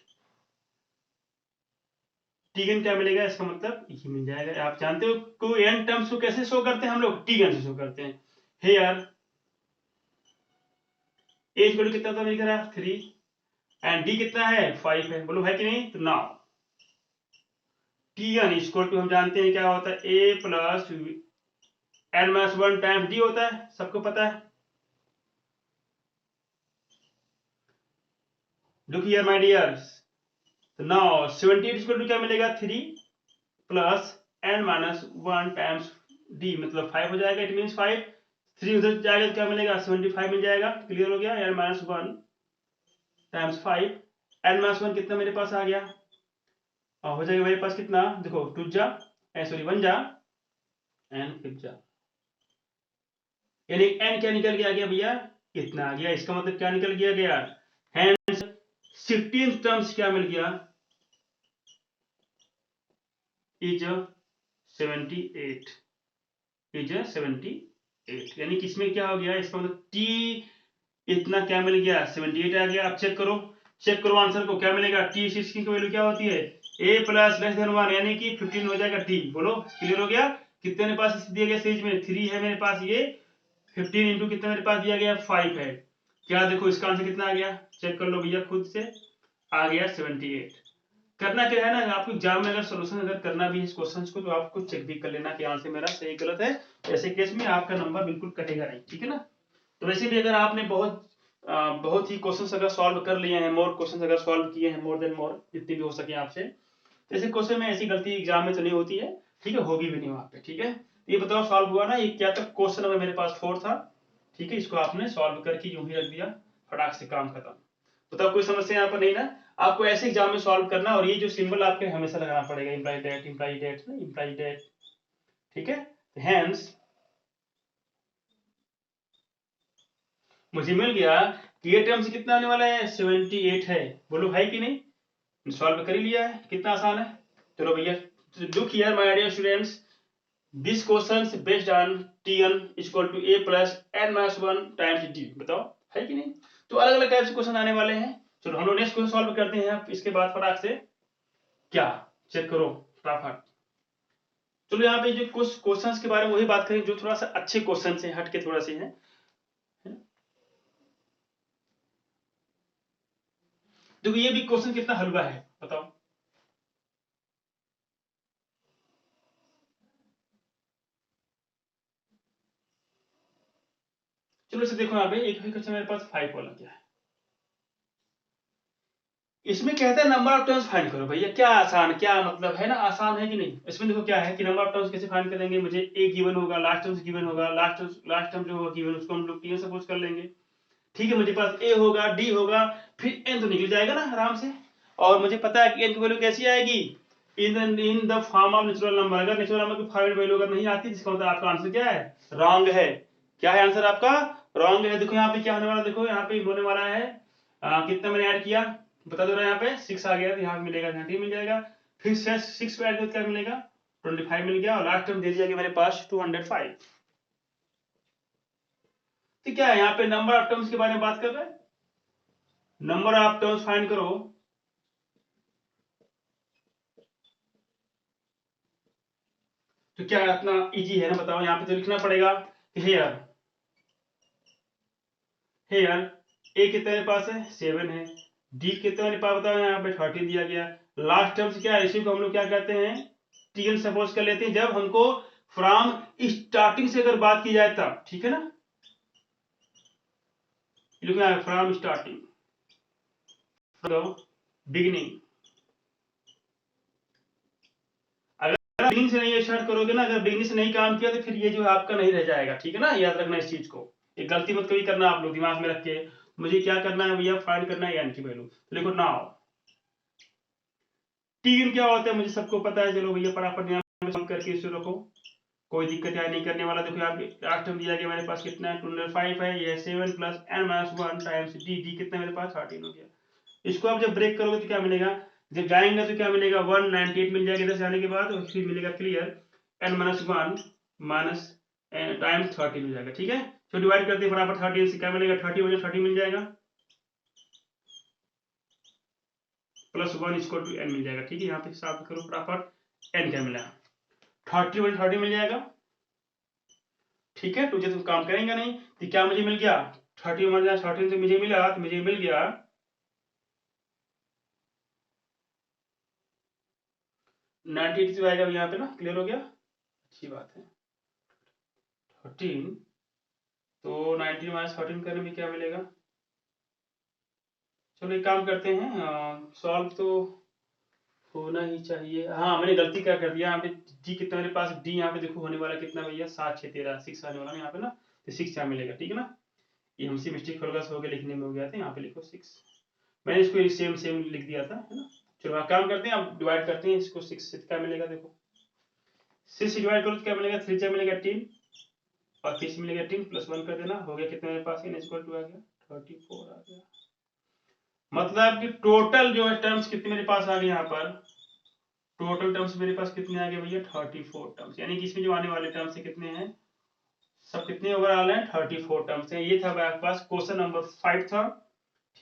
टीगन क्या मिलेगा, इसका मतलब ये मिल जाएगा। आप जानते हो कोई n टर्म्स को कैसे शो करते हैं हम लोग, टीगन से शो करते हैं। हेयर एज वैल्यू कितना था मेरा 3 एंड डी कितना है 5 है, बोलो है कि नहीं। तो नाउ टीगन इक्वल टू हम जानते हैं क्या होता है, a plus n-1 times d होता है, सबको पता है। लुक हियर माय डियर्स, तो नाउ 78 इक्वल टू क्या मिलेगा 3 प्लस n-1 टाइम्स डी, मतलब 5 हो जाएगा। इट मींस 5, 3 उधर जाएगा तो क्या मिलेगा 75 मिल जाएगा। क्लियर हो गया, n-1 टाइम्स 5, n-1 कितना मेरे पास आ गया, हो जाएगा मेरे पास कितना, देखो 2 जा सॉरी 1 जा n 5 जा, यानी n क्या निकल गया भैया, कितना आ गया। इसका मतलब क्या निकल गया, हेंस 16 टर्म्स क्या मिल गया, इज 78, इज 78, यानी किसमें क्या हो गया, इसका मतलब t इतना क्या मिल गया 78 आ गया। आप चेक करो आंसर को, क्या मिलेगा, टी 16 की वैल्यू क्या होती है a प्लस लेस देन 1, यानी कि 15 हो जाएगा t। बोलो क्लियर हो गया। कितने मेरे पास दिया गया सीरीज में 3 है मेरे पास, ये 15 इंटू कितना मेरे पास दिया गया 5 है। क्या देखो इसका आंसर कितना आ गया, चेक कर लो भैया खुद से, आ गया 78। करना क्या है ना, आपको एग्जाम में अगर सोल्यूशन अगर करना भी है इस क्वेश्चन को, तो आपको चेक भी कर लेना कि आंसर मेरा सही गलत है। ऐसे केस में आपका नंबर बिल्कुल कटेगा नहीं, ठीक है ना। तो वैसे भी अगर आपने बहुत ही क्वेश्चंस अगर सॉल्व कर लिए हैं, मोर क्वेश्चंस अगर सॉल्व किए हैं, मोर देन मोर जितने भी हो सके आपसे, तो ऐसे क्वेश्चन में ऐसी गलती एग्जाम में तो नहीं होती है, ठीक है, होगी भी नहीं वहां पे, ठीक है। ये बताओ सॉल्व हुआ ना, ये क्या था क्वेश्चन नंबर मेरे पास 4 था, ठीक है। इसको आपने सॉल्व करके यूं ही रख दिया, फटाक से काम खत्म। बताओ कोई समस्या यहाँ पर नहीं ना। आपको ऐसे एग्जाम में सॉल्व करना, और ये जो सिंबल आपके हमेशा लगाना पड़ेगा, इम्प्लाई डेट इम्प्लाई डेट ना, इम्प्लाई डेट, ठीक है। हेंस मुझे मिल गया कि ये टर्म्स कितना आने वाला है 78 है, बोलो है कि नहीं। सॉल्व कर ही लिया है, कितना आसान है। चलो भैया, look here my dear students, this question based on Tn equal to a plus n minus 1 times d, बताओ है कि नहीं। तो अलग अलग टाइप से क्वेश्चन आने वाले हैं। चलो हम लोग नेक्स्ट क्वेश्चन सॉल्व करते हैं इसके बाद फटाक से। क्या चेक करो फटाफट। चलो यहाँ पे जो कुछ क्वेश्चंस के बारे में वही बात करें जो थोड़ा सा अच्छे क्वेश्चन से हट के थोड़ा से हैं। देखो ये भी क्वेश्चन कितना हलवा है, बताओ। चलो इसे देखो, यहाँ पे एक क्वेश्चन मेरे पास 5 वाला क्या है, इसमें कहता है नंबर ऑफ टर्म्स फाइंड करो। भैया क्या आसान, क्या मतलब है ना, आसान है कि नहीं। इसमें देखो क्या है कि नंबर ऑफ टर्म्स कैसे फाइंड करेंगे, मुझे ए गिवन होगा, लास्ट टर्म्स गिवन होगा, लास्ट टर्म जो होगा गिवन उसको हम लोग टी सपोज कर लेंगे। ठीक है, मुझे पास ए होगा, डी होगा, फिर एन तो निकल जाएगा ना आराम से। और मुझे पता है कि एन की वैल्यू कैसी आएगी, इन the form of natural number. अगर नेचुरल नंबर की फाइनल वैल्यू अगर नहीं आती, जिसका मतलब आपका आंसर क्या है, रॉन्ग है। क्या है आंसर आपका, रॉन्ग है। देखो यहाँ पे क्या होने वाला, देखो यहाँ पे होने वाला है कितना मैंने ऐड किया बता दो रहा है, यहाँ पे 6 आ गया तो यहाँ मिलेगा 30 मिल जाएगा। फिर 6 को ऐड करके क्या मिलेगा, 25 मिल गया। और लास्ट टर्म दे दिया गया मेरे पास 205। तो क्या है यहाँ पे नंबर ऑफ टर्म्स के बारे में बात कर रहे हैं, नंबर ऑफ टर्म्स फाइंड करो। तो क्या इतना इजी है ना, बताओ। यहाँ पे तो लिखना पड़ेगा कि हेयर हेयर ए कितने मेरे पास है, 7 है। डी कितने मेरे पास बताओ, यहाँ पे 13 दिया गया। लास्ट टर्म्स क्या है, इसी को हम लोग क्या कहते हैं, टीएल सपोज कर लेते हैं, जब हमको फ्रॉम स्टार्टिंग से अगर बात की जाए तब, ठीक है ना। From starting, beginning. अगर बिगिनिंग से नहीं स्टार्ट करोगे ना, अगर बिगिनिंग से नहीं काम किया तो फिर ये जो है आपका नहीं रह जाएगा, ठीक है ना। याद रखना इस चीज को, ये गलती मत कभी करना आप लोग, दिमाग में रख के। मुझे क्या करना है भैया, फाइंड करना है एन की वैल्यू। तो देखो नाउ टीन क्या होता है मुझे सबको पता है। चलो भैया फटाफट यहाँ सॉल्व करके इसे रखो, कोई दिक्कत यहाँ नहीं करने वाला। देखो यहाँ पे लास्ट टर्म दिया गया मेरे पास कितना है, 205 है। ये 7 plus n minus 1 times d, d कितना मेरे पास 13 हो गया। इसको आप जब ब्रेक करोगे तो क्या मिलेगा, जब जाएंगे तो क्या मिलेगा, 198 मिल जाएगा इधर से आने के बाद, और फिर मिलेगा clear n minus 1 minus times 30 मिल जाएगा। ठीक है, तो डिवाइड करते हैं फटाफट, 30 से क्या मिलेगा, 30 हो जाए 30 मिल जाएगा, प्लस 1 इक्वल टू एन मिल जाएगा। ठीक है, यहाँ पे हिसाब करो फटाफट, एन क्या मिला, 30 वन 30 मिल जाएगा। ठीक है, तो जब काम करेंगे नहीं तो क्या मुझे मिल गया, 30 मिल जाए, 30 से मुझे मिला तो मुझे मिल गया 98 आएगा यहाँ पे ना, क्लियर हो गया, अच्छी बात है। 13 तो 90 माइनस 13 करने में क्या मिलेगा। चलो एक काम करते हैं, सॉल्व तो होना ही चाहिए। हाँ मैंने गलती क्या कर दिया, यहाँ पे डी कितना मेरे पास, डी यहाँ पे देखो होने वाला कितना भैया, 7 6 13 6 आने वाला यहाँ पे ना, तो 6 यहाँ मिलेगा। ठीक है ना, ये हमसे मिस्टेक हल्का सा हो गया, लिखने में हो गया था, यहाँ पे लिखो 6। मैंने इसको सेम सेम लिख दिया था, है ना। चलो आप काम करते हैं, अब डिवाइड करते हैं इसको, 6 से क्या मिलेगा, देखो 6 से डिवाइड करो तो क्या मिलेगा, 3 से मिलेगा 3 और 3 से मिलेगा 3 प्लस 1 कर देना, हो गया कितना मेरे पास, n इक्वल टू आ गया 34 आ गया। मतलब कि टोटल जो है टर्म्स कितने मेरे पास आ गए, यहाँ पर टोटल टर्म्स मेरे पास कितने आ गए भैया, 34 टर्म्स। यानी कि इसमें जो आने वाले टर्म्स कितने हैं, सब कितने ओवरऑल हैं, 34 टर्म्स हैं। ये था मेरे पास क्वेश्चन नंबर 5 था।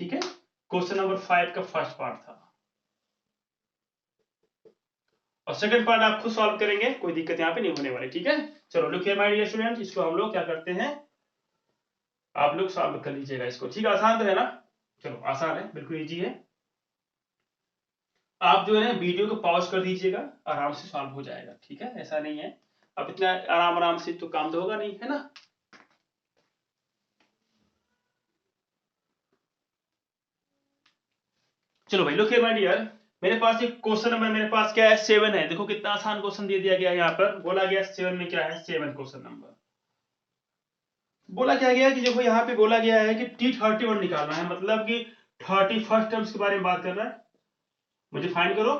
ठीक है, क्वेश्चन नंबर 5 का फर्स्ट पार्ट था, और सेकंड पार्ट आप खुद सॉल्व करेंगे, कोई दिक्कत यहाँ पे नहीं होने वाली। ठीक है, चलो look here my dear student, इसको हम लोग क्या करते हैं, आप लोग सॉल्व कर लीजिएगा इसको। ठीक है, आसान तो है ना, चलो आसान है, बिल्कुल इजी है। आप जो है ना वीडियो को पॉज कर दीजिएगा, आराम से सॉल्व हो जाएगा। ठीक है, ऐसा नहीं है अब इतना आराम आराम से तो काम तो होगा नहीं, है ना। चलो भाई लुक हियर माय डियर, मेरे पास एक क्वेश्चन नंबर मेरे पास क्या है, 7 है। देखो कितना आसान क्वेश्चन दे दिया गया है, यहाँ पर बोला गया 7 में क्या है, 7 क्वेश्चन नंबर बोला क्या गया कि देखो यहाँ पे बोला गया है कि T31 निकालना है, मतलब कि 31st टर्म्स के बारे में बात कर रहा है, मुझे फाइंड करो।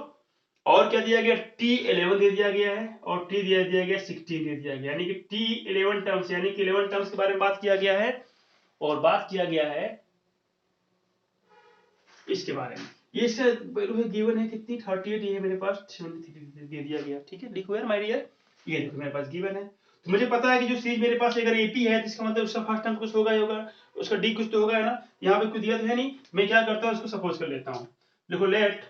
और क्या दिया गया, T11 दे दिया गया है, और T दिया गया 16 दे दिया गया, यानी कि T11 टर्म्स, यानी कि 11 टर्म्स के बारे में बात किया गया है, और बात किया गया है इसके बारे में, ये इसका वैल्यू है गिवन है कितनी 38, ये मेरे पास 73 दे दिया गया। ठीक है, लिखो यार माय डियर, ये देखो मेरे पास गिवन है। तो मुझे पता है कि जो सीरीज मेरे पास अगर एपी है तो इसका मतलब उसका फर्स्ट टर्म कुछ होगा ही होगा, उसका डी कुछ तो होगा है ना। यहाँ पे कुछ दिया तो है नहीं, मैं क्या करता हूँ इसको सपोज कर लेता हूँ। देखो late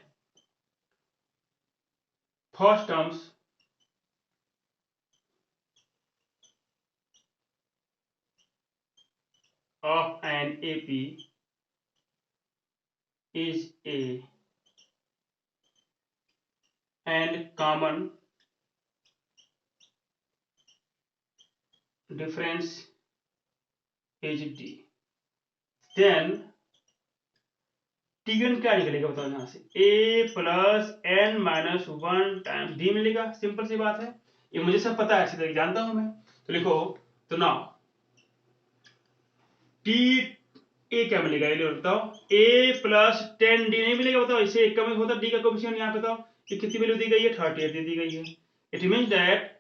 first terms of an AP is a and common difference is D, then Tn क्या निकलेगा बताओ यहाँ से, a plus n minus one times d मिलेगा। सिंपल सी बात है, ये मुझे सब पता है, अच्छी तरह जानता हूं मैं। तो लिखो, तो नाउ टी ए क्या मिलेगा, ये बताओ। ए प्लस 10 डी नहीं मिलेगा, बताओ इसे एक कम होता डी का कोएफिशिएंट यहाँ बताओ कि कितनी वैल्यू दी गई है, 38 दे दी गई है। It means that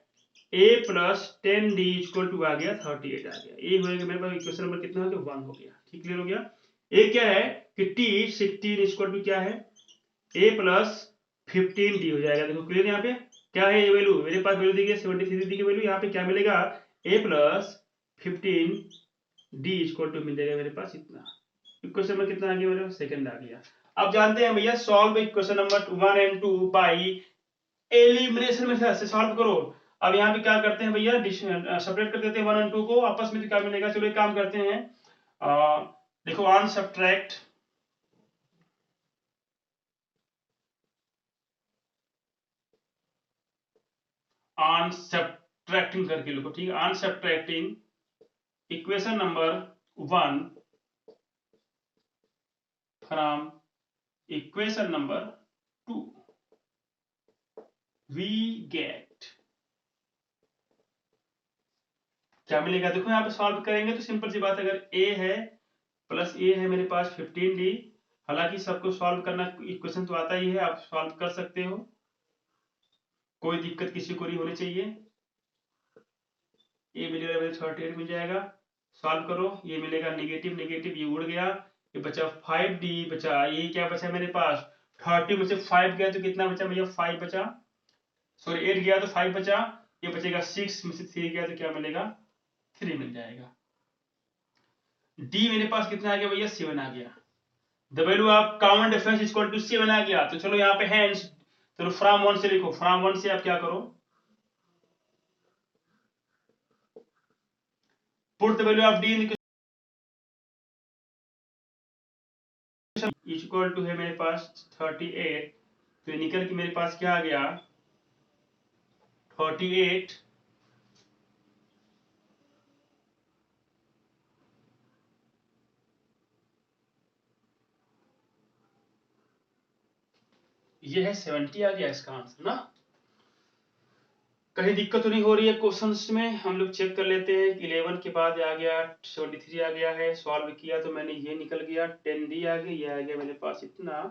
a plus 10 D equal to आ गया 38 आ गया। ये हो गया मेरे पास इक्वेशन नंबर कितना हो गया, 1 हो गया। ठीक, क्लियर हो गया। ए क्या है कि t 16 इक्वल टू क्या है, a प्लस 15 डी हो जाएगा। देखो क्लियर, यहाँ पे क्या है ये वैल्यू, मेरे पास वैल्यू दी गई 73 दी गई वैल्यू, यहाँ पे क्या मिलेगा a प्लस 15 डी इक्वल टू मिलेगा मेरे पास इतना। इक्वेशन नंबर कितना आ गया मेरे पास, सेकंड आ गया। अब जानते हैं भैया, solve equation number 1 and 2 by elimination method से सॉल्व करो। अब यहाँ पे क्या करते हैं भैया, सेपरेट कर देते हैं 1 और 2 को आपस में, तो क्या मिलेगा, चलो एक काम करते हैं, देखो ऑन सब्ट्रैक्ट ऑन सब्ट्रैक्टिंग करके लिखो। ठीक है, on subtracting equation number 1 from equation number 2 we get क्या मिलेगा। देखो यहाँ पे सॉल्व करेंगे तो सिंपल सी बात है, अगर a है प्लस ए है मेरे पास 15d, हालांकि सबको सॉल्व करना इक्वेशन तो आता ही है, आप सॉल्व कर सकते हो, कोई दिक्कत किसी को नहीं होनी चाहिए। ये मिलेगा मेरे 38 मिल जाएगा, सॉल्व करो, ये मिलेगा नेगेटिव नेगेटिव, ये उड़ गया, ये बचा 5d बचा, ये क्या बचा मेरे पास 30 में से 5 गया तो कितना बचा भैया, 5 बचा, सॉरी 8 गया तो 5 बचा, ये बचेगा 6 में से 3 गया तो क्या मिलेगा 3 मिल जाएगा। डी मेरे पास कितना आ गया भैया, 7 आ गया। The value of common difference equal to 7 आ गया। तो चलो यहाँ पे हैंस, चलो फ्रॉम 1 से लिखो, फ्रॉम 1 से आप क्या करो, put the value of d in equal to है मेरे पास 38, तो निकल के मेरे पास क्या आ गया 48 ये है 70 आ गया इसका आंसर ना। कहीं दिक्कत तो नहीं हो रही है क्वेश्चंस में, हम लोग चेक कर लेते हैं कि 11 के बाद आ गया 73 आ गया है, सॉल्व किया तो मैंने ये निकल गया 10d आ गया, ये आ गया मेरे पास इतना,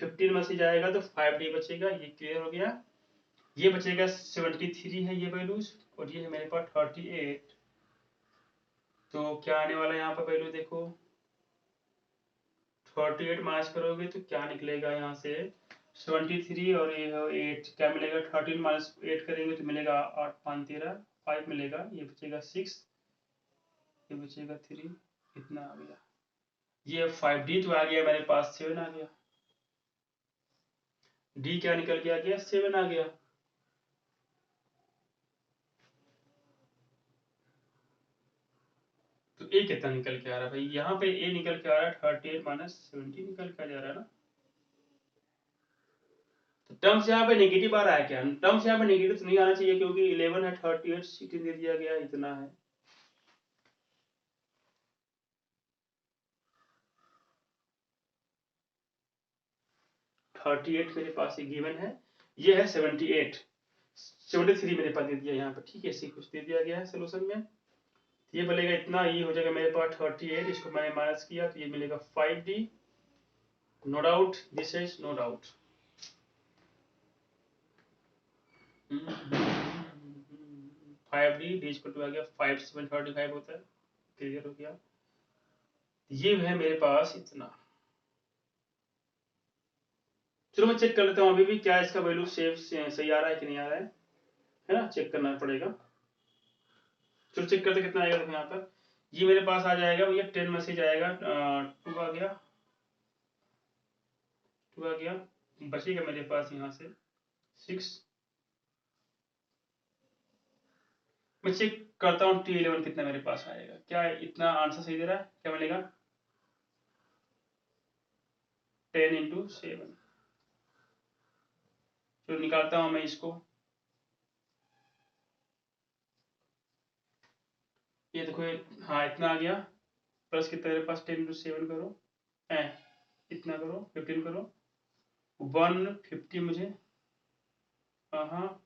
15 में से जाएगा तो 5d बचेगा, ये क्लियर हो गया। ये बचेगा 73 है ये वैल्यूज, और ये है मेरे पास 38, तो क्या आने वाला है यहाँ पर वैल्यू देखो, 48 माइनस करोगे तो क्या निकलेगा यहाँ से 73, और ये है 8, क्या मिलेगा 13 माइनस 8 करेंगे तो मिलेगा 8 5 13 5 मिलेगा, ये बचेगा 6, ये बचेगा 3, इतना आ गया। ये 5d तो आ गया मेरे पास, 7 आ गया, d क्या निकल के आ गया 7 आ गया। तो a कितना निकल के आ रहा है भाई, यहाँ पे a निकल के आ रहा है 38 माइनस 70 निकल के आ जा रहा है ना। तो टर्म्स यहाँ पे नेगेटिव आ रहा है क्या, टर्म्स यहाँ पे नेगेटिव तो नहीं आना चाहिए, क्योंकि 11 है 38 16 दे दिया गया, इतना है। थर्टी एट मेरे पास ये गिवन है, ये है 78 73 मेरे पास दे दिया यहाँ पे। ठीक है, ऐसे कुछ दे दिया गया है सोल्यूशन में, ये बोलेगा इतना, ये हो जाएगा मेरे पास 38, इसको मैंने माइनस किया तो ये मिलेगा 5d, no doubt, this is no doubt. 5d D equal to आ गया 5 7 35 होता है, क्लियर हो गया। ये है मेरे पास इतना, चलो मैं चेक कर लेता हूँ अभी भी क्या इसका वैल्यू सेव सही आ रहा है कि नहीं आ रहा है ना, चेक करना पड़ेगा। चलो चेक करते कितना आएगा। देखो यहाँ पर ये मेरे पास आ जाएगा भैया 10 में से जाएगा 2 आ गया, 2 आ गया, बचेगा मेरे पास यहाँ से 6। मैं चेक करता हूँ T11 कितना मेरे पास आएगा, क्या इतना आंसर सही दे रहा है, क्या मिलेगा 10 इंटू 7। तो निकालता हूँ मैं इसको, ये देखो हाँ इतना आ गया, प्लस कितना मेरे पास 10 इंटू 7 करो, इतना करो 15 करो, 150 मुझे हाँ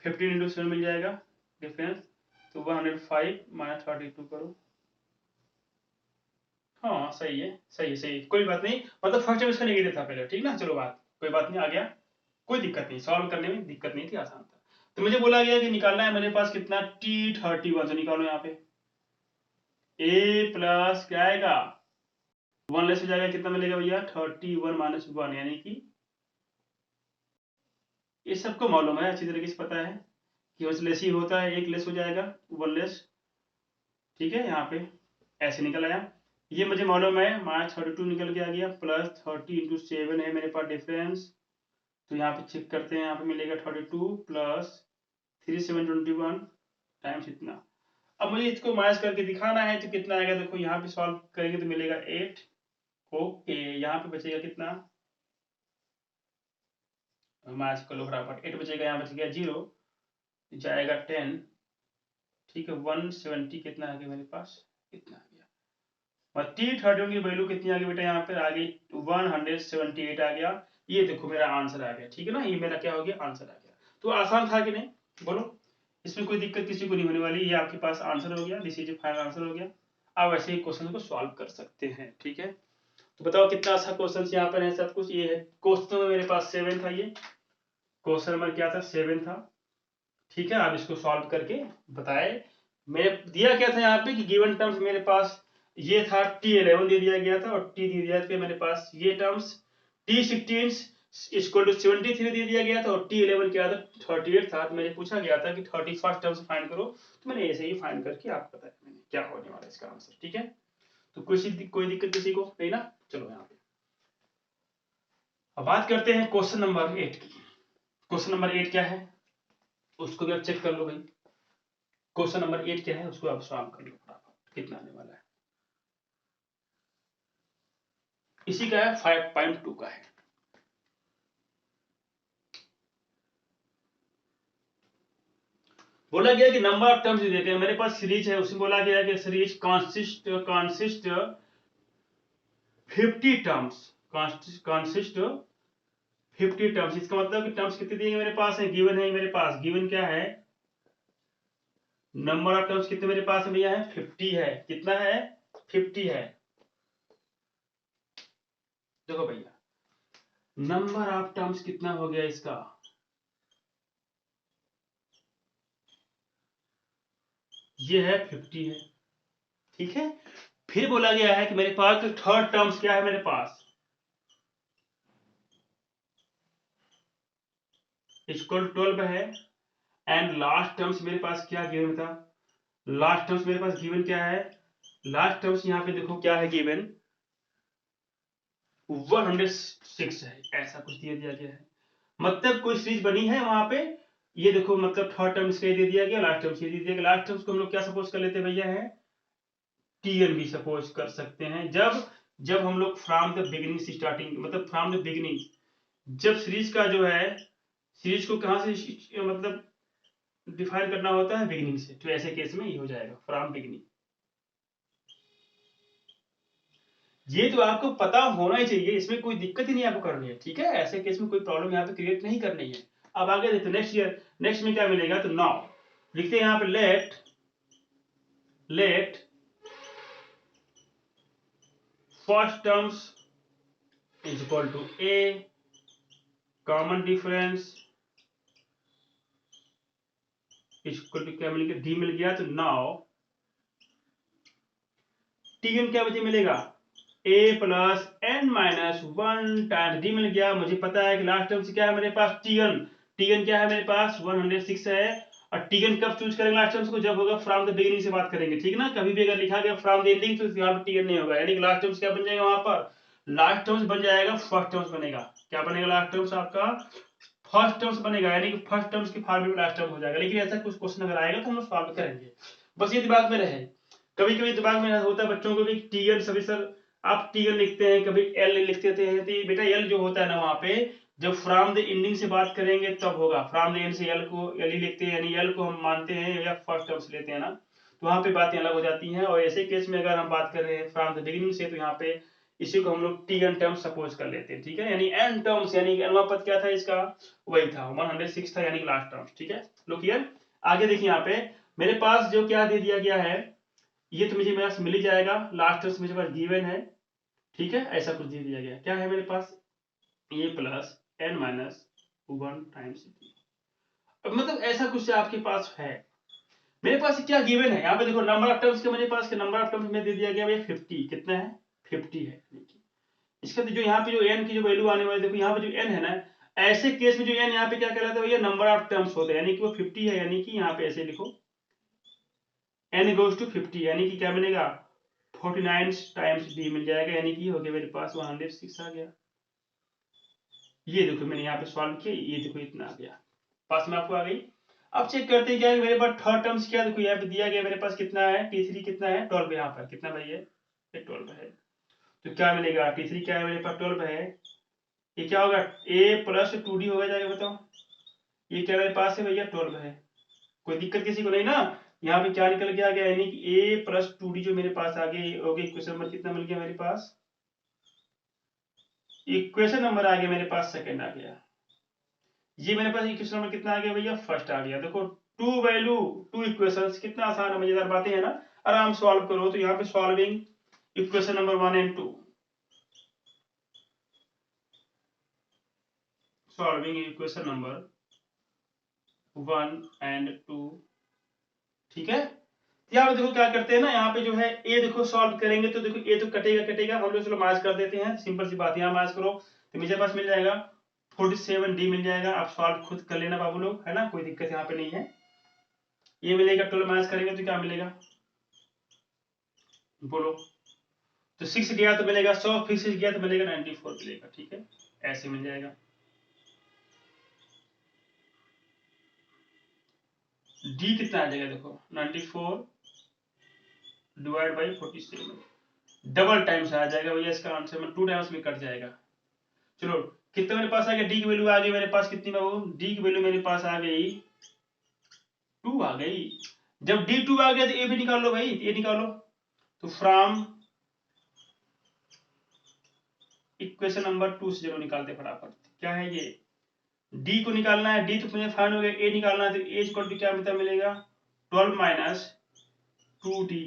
15 इंटू 7 मिल जाएगा डिफरेंस, तो 105 माइनस 32 करो। हाँ सही है सही है सही है, कोई बात नहीं, मतलब फर्स्ट टाइम इसका नेगेटिव था पहले, ठीक ना, चलो बात कोई बात नहीं, आ गया, कोई दिक्कत नहीं, सॉल्व करने में दिक्कत नहीं थी, आसान था। तो मुझे बोला गया कि निकालना है मेरे पास कितना T31, तो निकालो यहाँ पे a प्लस क्या आएगा 1 लेस हो जाएगा, कितना मिलेगा भैया 31 माइनस 1, यानी कि ये सबको मालूम है, अच्छी तरीके से पता है कि बस लेस ही होता है, एक लेस हो जाएगा 1 लेस, ठीक है, यहाँ पे ऐसे निकल आया, ये मुझे मालूम है, माइनस 32 निकल के आ गया, प्लस 30 इंटू 7 है मेरे पास डिफरेंस, तो यहाँ पे चेक करते हैं, यहाँ पे मिलेगा 32 प्लस 3721 टाइम्स इतना। अब मुझे इसको माइनस करके दिखाना है तो कितना आएगा, देखो यहाँ पे सॉल्व करेंगे तो मिलेगा 8। ओके, यहाँ पे बचेगा कितना, माइनस कर लो फटाफट, 8 बचेगा, यहाँ बच गया 0, जाएगा 10, ठीक है, 170 कितना आ गया मेरे पास, इतना आ गया, और T31 की वैल्यू कितनी आ गई बेटा, यहाँ पे आ गई 178 आ गया, ये देखो मेरा आंसर आ गया, ठीक है ना, ये मेरा क्या हो गया, आंसर आ गया। तो आसान था कि नहीं, बोलो, इसमें कोई दिक्कत किसी को नहीं होने वाली, ये आपके पास आंसर हो गया, दिस इज फाइनल आंसर हो गया। आप ऐसे ही क्वेश्चन को सॉल्व कर सकते हैं, ठीक है। तो बताओ कितना अच्छा क्वेश्चन यहाँ पर है, सब कुछ ये है, क्वेश्चन में मेरे पास 7 था, ये क्वेश्चन नंबर क्या था 7 था, ठीक है। आप इसको सॉल्व करके बताए, मैं दिया क्या था यहाँ पे कि गिवन टर्म्स मेरे पास ये था T11 दे दिया गया था, और T दे दिया था मेरे पास ये टर्म्स T16 इक्वल टू 73 दे दिया गया था, और T11 क्या था 38 था, तो मुझे पूछा गया था कि 31st टर्म्स फाइंड करो, तो मैंने ऐसे ही फाइंड करके आपको बताया मैंने क्या होने वाला है इसका आंसर, ठीक है। तो कोई दिक्कत किसी को नहीं ना, चलो यहाँ पे अब बात करते हैं क्वेश्चन नंबर 8 की। क्वेश्चन नंबर 8 क्या है उसको भी आप चेक कर लो भाई, क्वेश्चन नंबर 8 क्या है उसको आप सॉल्व कर लो फटाफट, कितना आने वाला है, इसी का है 5.2 का है। बोला गया कि नंबर ऑफ टर्म्स देते हैं, मेरे पास सीरीज है, उसमें बोला गया कि series consist 50 terms, consist 50 terms, इसका मतलब कि टर्म्स कितने दिए मेरे पास है, गिवन है मेरे पास, गिवन क्या है, नंबर ऑफ टर्म्स कितने मेरे पास है भैया है 50 है, कितना है 50 है। देखो भैया नंबर ऑफ टर्म्स कितना हो गया इसका, ये है 50 है, ठीक है। फिर बोला गया है कि मेरे पास थर्ड टर्म्स क्या है मेरे पास, इक्वल 12 है, एंड लास्ट टर्म्स मेरे पास क्या गिवन था, लास्ट टर्म्स मेरे पास गिवन क्या है, लास्ट टर्म्स यहाँ पे देखो क्या है गिवन 106 है, ऐसा कुछ दिया गया है, मतलब कोई सीरीज बनी है वहां पे, ये देखो मतलब थर्ड टर्म्स का दे दिया गया, लास्ट टर्म्स ये दे दिया गया, लास्ट टर्म्स को हम लोग क्या सपोज कर लेते हैं भैया है Tn भी सपोज कर सकते हैं, जब जब हम लोग फ्रॉम द बिगिनिंग से स्टार्टिंग, मतलब फ्रॉम द बिगिनिंग, जब सीरीज का जो है सीरीज को कहां से मतलब डिफाइन करना होता है बिगिनिंग से, तो ऐसे केस में ये हो जाएगा फ्रॉम बिगिनिंग, ये तो आपको पता होना ही चाहिए, इसमें कोई दिक्कत ही नहीं आपको करनी है, ठीक है, ऐसे केस में कोई प्रॉब्लम यहाँ पे क्रिएट नहीं करनी है। अब आगे देखते नेक्स्ट ईयर, नेक्स्ट में क्या मिलेगा, तो नाउ लिखते हैं यहाँ पे let first terms is equal to a, common difference is equal to क्या मिल गया, d मिल गया, तो नाउ Tn क्या बचे मिलेगा a plus n minus 1 times D मिल गया। मुझे पता है कि लास्ट टर्म से क्या है मेरे पास tn क्या है मेरे पास 106 है। और tn कब चूज करेंगे लास्ट टर्म्स को, जब होगा फ्रॉम द बिगिनिंग से बात करेंगे, ठीक ना। कभी भी अगर लिखा गया फ्रॉम द एंडिंग तो यहाँ पे tn नहीं होगा, यानी कि लास्ट टर्म्स क्या बन जाएगा वहां पर, लास्ट टर्म्स बन जाएगा फर्स्ट टर्म्स बनेगा। क्या बनेगा लास्ट टर्म्स आपका फर्स्ट टर्म्स बनेगा, यानी कि फर्स्ट टर्म्स की फॉर्म में लास्ट टर्म हो जाएगा। लेकिन ऐसा कुछ क्वेश्चन अगर आएगा तो हम सॉल्व करेंगे, बस ये दिमाग में रहे। कभी कभी दिमाग में होता है बच्चों को कि टीएल सभी सर आप टीएल लिखते हैं, कभी एल लिखते थे, तो बेटा एल जो होता है ना वहां पे जब फ्रॉम द एंडिंग से बात करेंगे तब होगा। फ्रॉम द एंड से एल को एल ही लिखते हैं, यानी एल को हम मानते हैं या फर्स्ट टर्म्स लेते हैं ना, तो वहां पे बातें अलग हो जाती हैं। और ऐसे केस में अगर हम बात कर रहे हैं फ्रॉम द बिगिनिंग से, तो यहाँ पे इसी को हम लोग टी एन टर्म सपोज कर लेते हैं, ठीक है। यानी एन टर्म्स यानी एनवा पद क्या था इसका, वही था 106 था, यानी लास्ट टर्म्स, ठीक है। लो क्लियर। आगे देखिए यहाँ पे मेरे पास जो क्या दे दिया गया है, ये तो मुझे मेरे पास मिल ही जाएगा, लास्ट टर्म्स मेरे पास गिवन है, ठीक है। ऐसा कुछ दे दिया गया क्या है मेरे पास ए प्लस एन माइनस 1 टाइम्स, मतलब ऐसा कुछ आपके पास है। मेरे पास क्या गिवन है यहाँ पे देखो, नंबर ऑफ टर्म्स के मेरे पास के नंबर ऑफ टर्म्स में दे दिया गया भाई 50, कितना है 50 है। इसका तो जो यहाँ पे जो n की जो वैल्यू आने वाली, देखो यहाँ पे जो n है ना, ऐसे केस में जो n यहाँ पे क्या कहलाता है भैया, नंबर ऑफ टर्म्स होते हैं, यानी कि वो 50 है, यानी कि यहाँ पे ऐसे लिखो n गोज टू 50, यानी कि क्या बनेगा 49 टाइम्स d मिल जाएगा, यानी कि हो गया मेरे पास 106 आ गया। ये देखो मैंने यहाँ पे सॉल्व किया, ये देखो इतना आ गया, पास में आपको आ गई। अब चेक करते हैं क्या है मेरे पास थर्ड टर्म्स क्या, देखो यहाँ पे दिया गया मेरे पास कितना है t3 कितना है 12 यहाँ पर कितना भाई है 12 है। तो क्या मिलेगा t3 क्या है मेरे पास 12 है, ये क्या होगा a प्लस 2d होगा जाएगा, बताओ ये क्या मेरे पास है भैया 12 है। कोई दिक्कत किसी को नहीं ना, यहाँ पे क्या निकल के आ गया, यानी कि a प्लस 2d जो मेरे पास आ गया हो गया, इक्वेशन नंबर कितना मिल गया मेरे पास, इक्वेशन नंबर आ गया मेरे पास सेकंड आ गया। ये मेरे पास इक्वेशन नंबर कितना आ गया भैया फर्स्ट आ गया। देखो टू वैल्यू टू इक्वेशंस, कितना आसान है, मजेदार बातें है ना, आराम सॉल्व करो। तो यहाँ पे solving equation number 1 and 2, solving equation number 1 and 2, ठीक है। यहाँ पे देखो क्या करते हैं ना, यहाँ पे जो है ए देखो सॉल्व करेंगे तो देखो ए तो कटेगा कटेगा, हम लोग चलो मार्च कर देते हैं, सिंपल सी बात, यहाँ मार्च करो तो मेरे पास मिल जाएगा 47d मिल जाएगा। आप सॉल्व खुद कर लेना बाबू लोग, है ना, कोई दिक्कत यहाँ पे नहीं है। ये मिलेगा 12 मार्च करेंगे तो क्या मिलेगा बोलो, तो 6 गया तो मिलेगा 100, फिर 6 गया तो मिलेगा 94 मिलेगा, ठीक है, ऐसे मिल जाएगा। डी कितना आ जाएगा देखो 94 डिवाइड बाई 47, डबल टाइम्स आ जाएगा भैया, इसका आंसर में 2 टाइम्स में कट जाएगा। चलो कितना मेरे पास आ गया, डी की वैल्यू आ गई मेरे पास कितनी बाबू, डी की वैल्यू मेरे पास आ गई 2 आ गई। जब डी 2 आ गया तो ए भी निकाल लो भाई, ए निकालो। तो फ्रॉम इक्वेशन नंबर 2 से जरूर निकालते फटाफट, क्या है ये डी को निकालना है, डी तो मुझे फाइंड हो गया, ए निकालना है, तो ए इक्वल टू क्या मिलेगा 12 माइनस 2d,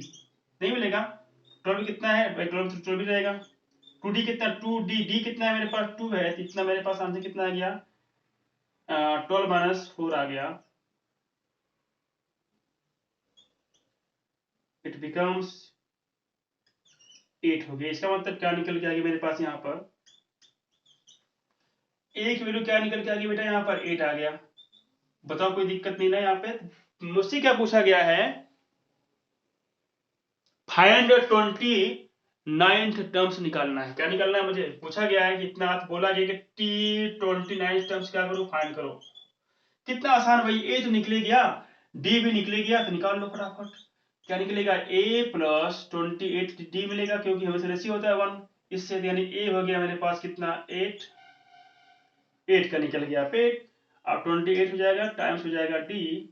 नहीं मिलेगा 12 कितना है भाई, 12 तो 12 ही रहेगा। 2d कितना 2d, डी कितना है मेरे पास 2 है, तो इतना मेरे पास आंसर कितना आ गया 12 माइनस 4 आ गया, इट बिकम्स 8 हो गया। इसका मतलब क्या निकल के आ गया मेरे पास यहाँ पर, ए की वैल्यू क्या निकल के आ गई बेटा यहाँ पर 8 आ गया। बताओ कोई दिक्कत नहीं ना, यहाँ पे मुझसे क्या पूछा गया है 529 टर्म्स निकालना है, क्या निकालना है मुझे पूछा गया है कितना, तो बोला गया कि T29 टर्म्स क्या करो फाइंड करो। कितना आसान भाई, ए तो निकले गया, डी भी निकले गया, तो निकाल लो फटाफट। क्या निकलेगा ए प्लस 28 डी मिलेगा, क्योंकि हमें से रेशियो होता है 1 इससे, यानी ए हो गया मेरे पास कितना 8 का निकल गया पेट। अब 28 हो जाएगा टाइम्स हो जाएगा डी,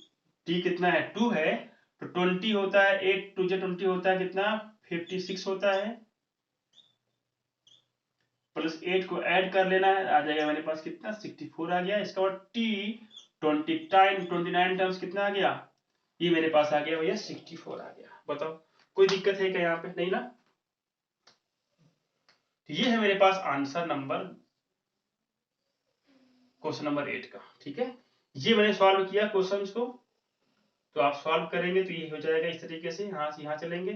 डी कितना है 2 है, तो 20 होता है 8 2 से 20 होता है कितना 56 होता है, प्लस 8 को ऐड कर लेना है, आ जाएगा मेरे पास कितना 64 आ गया। इसका बाद टी 29 टर्म्स कितना आ गया, ये मेरे पास आ गया भैया 64 आ गया। बताओ कोई दिक्कत है क्या यहाँ पे, नहीं ना। तो ये है मेरे पास आंसर नंबर क्वेश्चन नंबर 8 का, ठीक है। ये मैंने सॉल्व किया क्वेश्चंस को, तो आप सॉल्व करेंगे तो ये हो जाएगा इस तरीके से, यहाँ से यहाँ चलेंगे,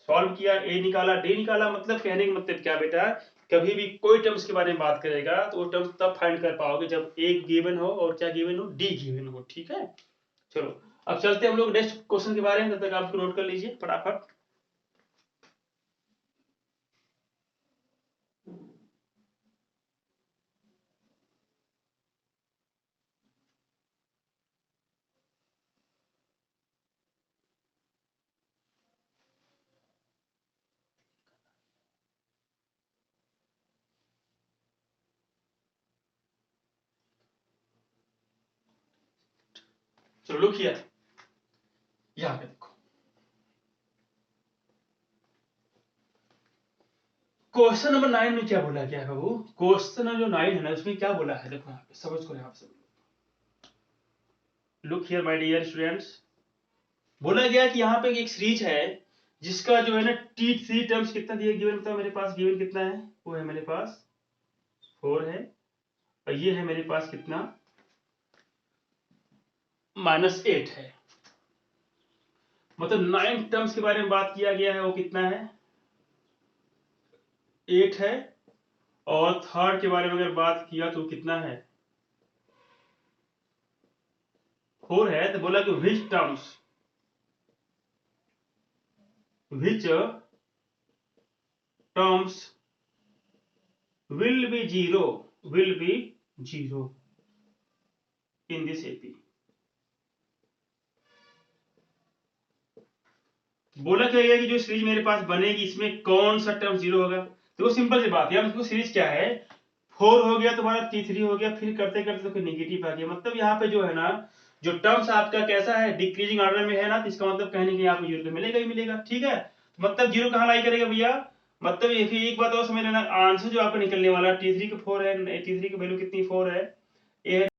सॉल्व किया, ए निकाला, डी निकाला। मतलब कहने का मतलब क्या बेटा, कभी भी कोई टर्म्स के बारे में बात करेगा तो वो टर्म्स तब फाइंड कर पाओगे जब ए गिवन हो और क्या गिवन हो, डी गिवन हो। ठीक है, चलो अब चलते हैं हम लोग नेक्स्ट क्वेश्चन के बारे में। तब तक आप इसको नोट कर लीजिए फटाफट। चलो लुक हियर, यहाँ पे देखो क्वेश्चन नंबर 9 में क्या बोला गया है बाबू। क्वेश्चन नंबर जो 9 है ना, उसमें क्या बोला है देखो, यहाँ पे समझ करो, यहाँ पे look here my dear students. बोला गया कि यहाँ पे एक सीरीज है जिसका जो है ना T3 टर्म्स कितना दिया गिवन, बताओ मेरे पास गिवन कितना है। वो है मेरे पास 4 है, और ये है मेरे पास कितना, -8 है। मतलब 9 टर्म्स के बारे में बात किया गया है, वो कितना है, 8 है। और थर्ड के बारे में अगर बात किया तो कितना है, 4 है। तो बोला कि विच terms will be zero in this AP। बोला क्या गया कि जो सीरीज मेरे पास बनेगी इसमें कौन सा टर्म जीरो होगा। तो सिंपल सी बात है, मतलब सीरीज क्या है, 4 हो गया तुम्हारा, T3 हो गया, फिर करते करते तो नेगेटिव आ गया। मतलब यहाँ पे जो है ना, जो टर्म्स आपका कैसा है, डिक्रीजिंग ऑर्डर में है ना, तो इसका मतलब कहने के यहाँ पे जीरो तो मिलेगा ही मिलेगा। ठीक है, मतलब जीरो कहाँ लाई करेगा भैया, मतलब एक बात और समझ लेना, आंसर जो आपका निकलने वाला T3 का 4 है, T3 की वैल्यू कितनी 4 है,